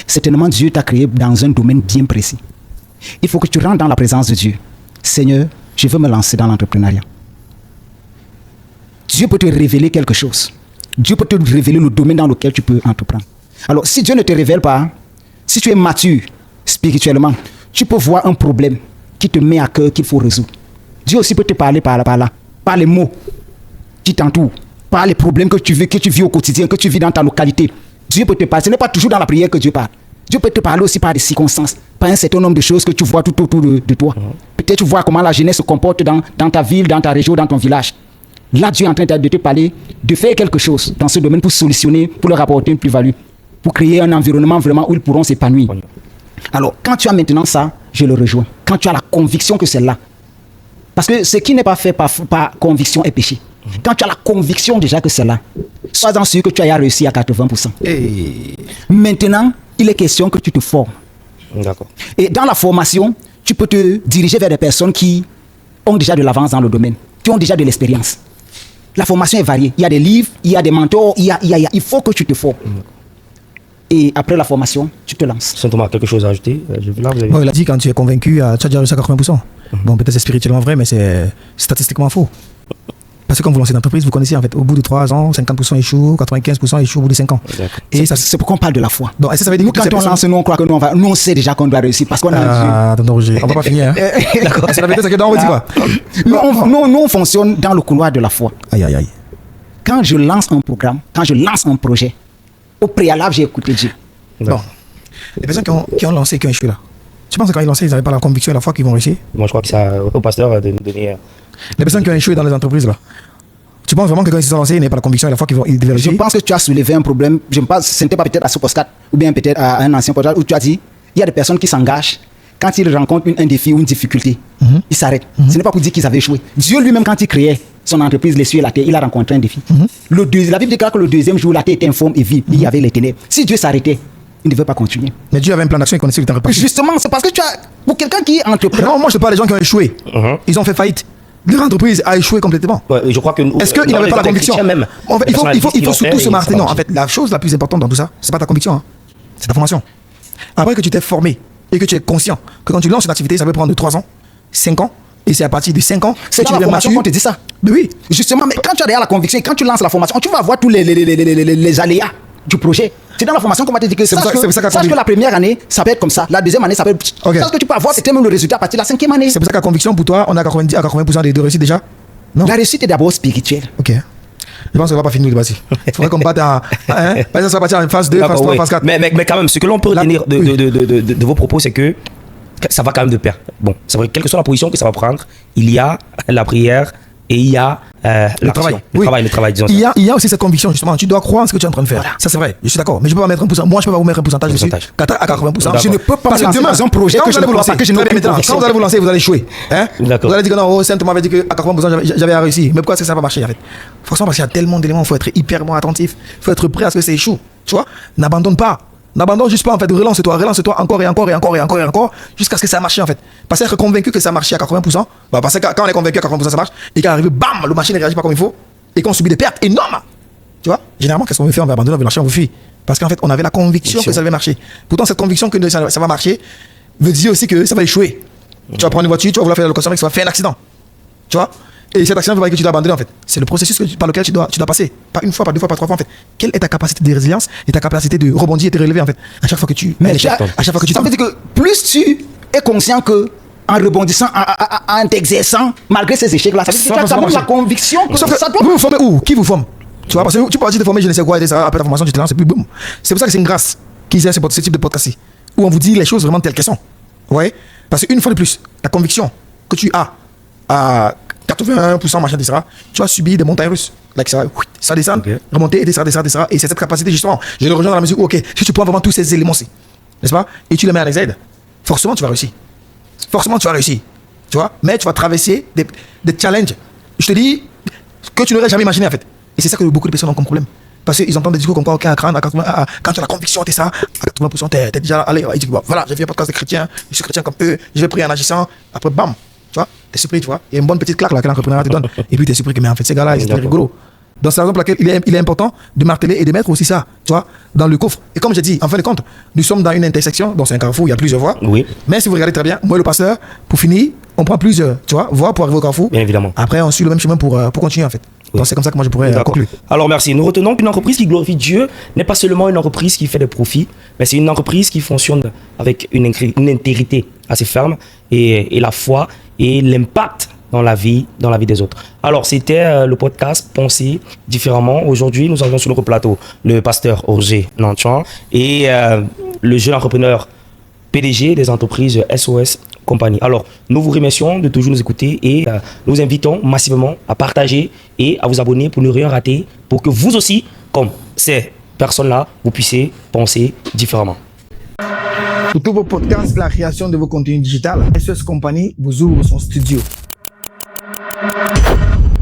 C: Certainement, Dieu t'a créé dans un domaine bien précis. Il faut que tu rentres dans la présence de Dieu. Seigneur, je veux me lancer dans l'entrepreneuriat. Dieu peut te révéler quelque chose. Dieu peut te révéler le domaine dans lequel tu peux entreprendre. Alors, si Dieu ne te révèle pas, si tu es mature spirituellement, tu peux voir un problème qui te met à cœur qu'il faut résoudre. Dieu aussi peut te parler par là, par les mots qui t'entourent, par les problèmes que tu vis au quotidien, que tu vis dans ta localité. Dieu peut te parler. Ce n'est pas toujours dans la prière que Dieu parle. Dieu peut te parler aussi par des circonstances, par un certain nombre de choses que tu vois tout autour de toi. Peut-être tu vois comment la jeunesse se comporte dans ta ville, dans ta région, dans ton village. Là, Dieu est en train de te parler, de faire quelque chose dans ce domaine pour solutionner, pour leur apporter une plus-value, pour créer un environnement vraiment où ils pourront s'épanouir. Alors, quand tu as maintenant ça, je le rejoins. Quand tu as la conviction que c'est là. Parce que ce qui n'est pas fait par conviction est péché. Quand tu as la conviction déjà que c'est là, sois-en sûr que tu as réussi à 80%.
B: Et
C: Maintenant, il est question que tu te formes.
A: D'accord.
C: Et dans la formation, tu peux te diriger vers des personnes qui ont déjà de l'avance dans le domaine, qui ont déjà de l'expérience. La formation est variée. Il y a des livres, il y a des mentors, il faut que tu te formes. Et après la formation, tu te lances.
A: Saint Thomas, quelque chose à ajouter? Là, vous avez...
B: bon, il a dit quand tu es convaincu, tu as déjà réussi à 80%. Bon, peut-être c'est spirituellement vrai, mais c'est statistiquement faux. Parce que quand vous lancez une entreprise, vous connaissez en fait, au bout de 3 ans, 50% échouent, 95% échouent au bout de 5 ans. Et ça,
C: C'est pourquoi on parle de la foi.
B: donc, est-ce que ça veut dire
C: Nous,
B: que
C: quand
B: ces
C: on
B: personnes-
C: lance, nous, on croit que nous, on sait déjà qu'on doit réussir parce qu'on a un
B: Ah, tonton Roger, on va pas finir. Hein. D'accord. C'est la vérité, c'est que non, on dit quoi?
C: Dieu. Nous, on fonctionne dans le couloir de la foi.
B: Aïe, aïe, aïe.
C: quand je lance un programme, quand je lance un projet, au préalable, j'ai écouté Dieu.
B: Bon, les personnes qui ont lancé, qui ont échoué là, tu penses que quand ils lançaient, ils n'avaient pas la conviction et la foi qu'ils vont réussir?
A: Moi, je crois que c'est au pasteur de nous donner.
B: Les personnes qui ont échoué dans les entreprises là, tu penses vraiment que quand ils se sont lancés, ils n'avaient pas la conviction et la foi qu'ils devaient
C: Je
B: réussir?
C: pense que tu as soulevé un problème. Je ne pense, ce n'était pas peut-être à ce podcast ou bien peut-être à un ancien podcast où tu as dit il y a des personnes qui s'engagent quand ils rencontrent un défi ou une difficulté. Ils s'arrêtent. Ce n'est pas pour dire qu'ils avaient échoué. Dieu lui-même, quand il créait son entreprise, les cieux et la terre, il a rencontré un défi. La Bible déclare que le deuxième jour, la terre était informe et vide. Il y avait les ténèbres. Si Dieu s'arrêtait, il ne devait pas continuer.
B: Mais Dieu avait un plan d'action et connaissait le temps réparti.
C: Justement, c'est parce que tu as. Pour quelqu'un qui est entrepreneur.
B: Non, moi je te parle des gens qui ont échoué. Ils ont fait faillite. Leur entreprise a échoué complètement.
A: Ouais, je crois que
B: Est-ce qu'ils n'avaient pas la conviction?
A: Même,
B: En fait, il faut surtout se marteler. Non, en fait, la chose la plus importante dans tout ça, c'est pas ta conviction, hein. C'est ta formation. Après que tu t'es formé et que tu es conscient que quand tu lances une activité, ça peut prendre de 3 ans, 5 ans, et c'est à partir de 5 ans
C: C'est
B: que tu
C: dans la
B: deviens
C: formation
B: mature.
C: qu'on te dit ça.
B: Mais oui,
C: Justement, mais quand tu as derrière la conviction et quand tu lances la formation, tu vas voir tous les aléas du projet. C'est dans la formation qu'on va te dire que
B: C'est pour ça qu'à
C: sache que la première année, ça peut être comme ça. La deuxième année, ça peut être.
B: Ok.
C: Sache que tu peux avoir peut-être même le résultat à partir de la 5e année.
B: c'est pour ça qu'à conviction, pour toi, on a 90 à 80% de réussite déjà. Non.
C: La réussite est d'abord spirituelle.
B: Ok. Je pense qu'on va pas finir le débat. Il faudrait qu'on batte à. Hein? Ça va partir en phase 2, phase 3,
A: oui.
B: phase 4.
A: Mais quand même, ce que l'on peut retenir de vos propos, c'est que ça va quand même de pair. Bon, c'est vrai, quelle que soit la position que ça va prendre, il y a la prière et il y a
B: Le travail.
A: le travail, disons
B: Il
A: ça.
B: y a aussi cette conviction, justement. Tu dois croire en ce que tu es en train de faire.
C: Voilà.
B: Ça, c'est vrai. Je suis d'accord. Mais je peux pas mettre 1%. Moi, je peux pas vous mettre un pourcentage dessus.
A: Pourcentage.
B: À 80%.
A: D'accord.
C: Je ne peux pas
B: Parce que
C: lancer
B: demain,
C: dans un projet
B: quand
C: que
B: vous
C: je
B: allez
C: ne
B: vous
C: crois
B: lancer,
C: pas, que je n'ai aucune
B: maintenant,
C: conviction.
B: quand vous allez vous lancer, vous allez échouer. Hein?
A: D'accord.
B: Vous allez dire que non, Saint Thomas avait dit qu'à 80%, j'avais réussi. Mais pourquoi est-ce que ça va marcher en fait? Forcément, parce qu'il y a tellement d'éléments, il faut être hyper attentif. Il faut être prêt à ce que ça échoue. Tu vois? N'abandonne pas. N'abandonne juste pas en fait. Relance-toi encore et encore jusqu'à ce que ça marche en fait. Parce qu'être convaincu que ça marche à 80%, bah, parce que quand on est convaincu à 80% ça marche, et quand arrive, bam, le machine ne réagit pas comme il faut, et qu'on subit des pertes énormes. Tu vois? Généralement, qu'est-ce qu'on veut faire? On va abandonner, on veut lâcher, on veut fuir. Parce qu'en fait, on avait la conviction que ça allait marcher. Pourtant, cette conviction que ça va marcher veut dire aussi que ça va échouer. Tu vas prendre une voiture, tu vas vouloir faire la location, ça va faire un accident. Tu vois? Et cet accident, il faut pas que tu dois abandonner en fait. C'est le processus par lequel tu dois passer. Pas une fois, pas deux fois, pas trois fois en fait. Quelle est ta capacité de résilience et ta capacité de rebondir et de relever en fait? À chaque fois que tu.
C: Mais
B: à chaque fois que tu
C: ça veut dire que plus tu es conscient que en rebondissant, en t'exerçant, malgré ces échecs-là, ça veut dire que tu as quand même la conviction que
B: Sauf que
C: ça doit.
B: vous vous formez où? Qui vous forme? Tu vois, parce que tu peux aussi te former, je ne sais quoi, et ça, après ta formation, tu te lances et puis boum. C'est pour ça que c'est une grâce qu'ils aient ce type de podcast-ci, où on vous dit les choses vraiment telles qu'elles sont. Vous voyez? Parce qu'une fois de plus, la conviction que tu as à 81%, machin, etc., tu as subi des montagnes russes. Like ça descend, remonter, et descendre. Et c'est cette capacité, justement. Je le rejoins dans la mesure où, ok, si tu prends vraiment tous ces éléments-ci, n'est-ce pas? Et tu les mets à l'exaide, forcément, tu vas réussir. Forcément, tu vas réussir. Tu vois? Mais tu vas traverser des challenges. Je te dis que tu n'aurais jamais imaginé, en fait. Et c'est ça que beaucoup de personnes ont comme problème. Parce qu'ils entendent des discours comme quoi, ok, quand tu as la conviction, t'es ça, à 80%, t'es déjà allé. Ils disent, voilà, j'ai fait un podcast de chrétiens, je suis chrétien comme eux, je vais prier en agissant. Après, bam, tu vois, t'es surpris, tu vois. Il y a une bonne petite claque là que l'entrepreneur te donne. Et puis t'es surpris que, mais en fait, ces gars-là, ils étaient rigolos. Donc, c'est la raison pour laquelle il est important de marteler et de mettre aussi ça, tu vois, dans le coffre. Et comme j'ai dit, en fin de compte, nous sommes dans une intersection, donc c'est un carrefour, il y a plusieurs voies.
A: Oui.
B: Mais si vous regardez très bien, moi et le pasteur, pour finir, on prend plusieurs, tu vois, voies pour arriver au carrefour.
A: Bien évidemment.
B: Après, on suit le même chemin pour continuer, en fait.
A: Oui.
B: Donc, c'est comme ça que moi je pourrais
A: D'accord.
B: conclure.
A: Alors merci. Nous retenons qu'une entreprise qui glorifie Dieu n'est pas seulement une entreprise qui fait des profits, mais c'est une entreprise qui fonctionne avec une intégrité assez ferme et la foi et l'impact dans la vie des autres. Alors c'était le podcast Penser différemment. Aujourd'hui, nous avons sur notre plateau le pasteur Roger Nanchuan et le jeune entrepreneur PDG des entreprises SOS Compagnie. Alors, nous vous remercions de toujours nous écouter et nous invitons massivement à partager et à vous abonner pour ne rien rater, pour que vous aussi, comme ces personnes-là, vous puissiez penser différemment.
B: Pour tous vos podcasts, la création de vos contenus digitales, SOS Compagnie vous ouvre son studio.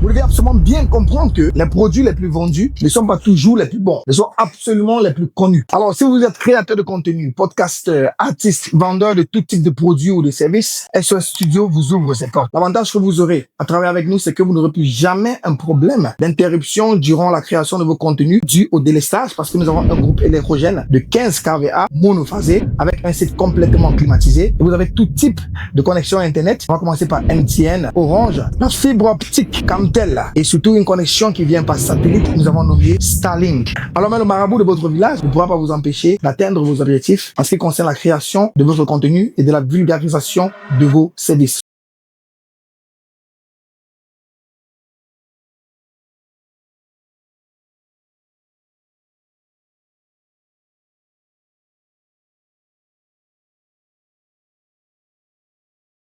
B: Vous devez absolument bien comprendre que les produits les plus vendus ne sont pas toujours les plus bons, ne sont absolument les plus connus. Alors, si vous êtes créateur de contenu, podcasteur, artiste, vendeur de tout type de produits ou de services, SOS Studio vous ouvre ses portes. L'avantage que vous aurez à travailler avec nous, c'est que vous n'aurez plus jamais un problème d'interruption durant la création de vos contenus dû au délestage, parce que nous avons un groupe électrogène de 15 kVA monophasé avec un site complètement climatisé. Et vous avez tout type de connexion Internet. On va commencer par MTN, Orange, la fibre optique Camtel et surtout une connexion qui vient par satellite. Nous avons nommé Starlink. Alors même le marabout de votre village ne pourra pas vous empêcher d'atteindre vos objectifs en ce qui concerne la création de votre contenu et de la vulgarisation de vos services.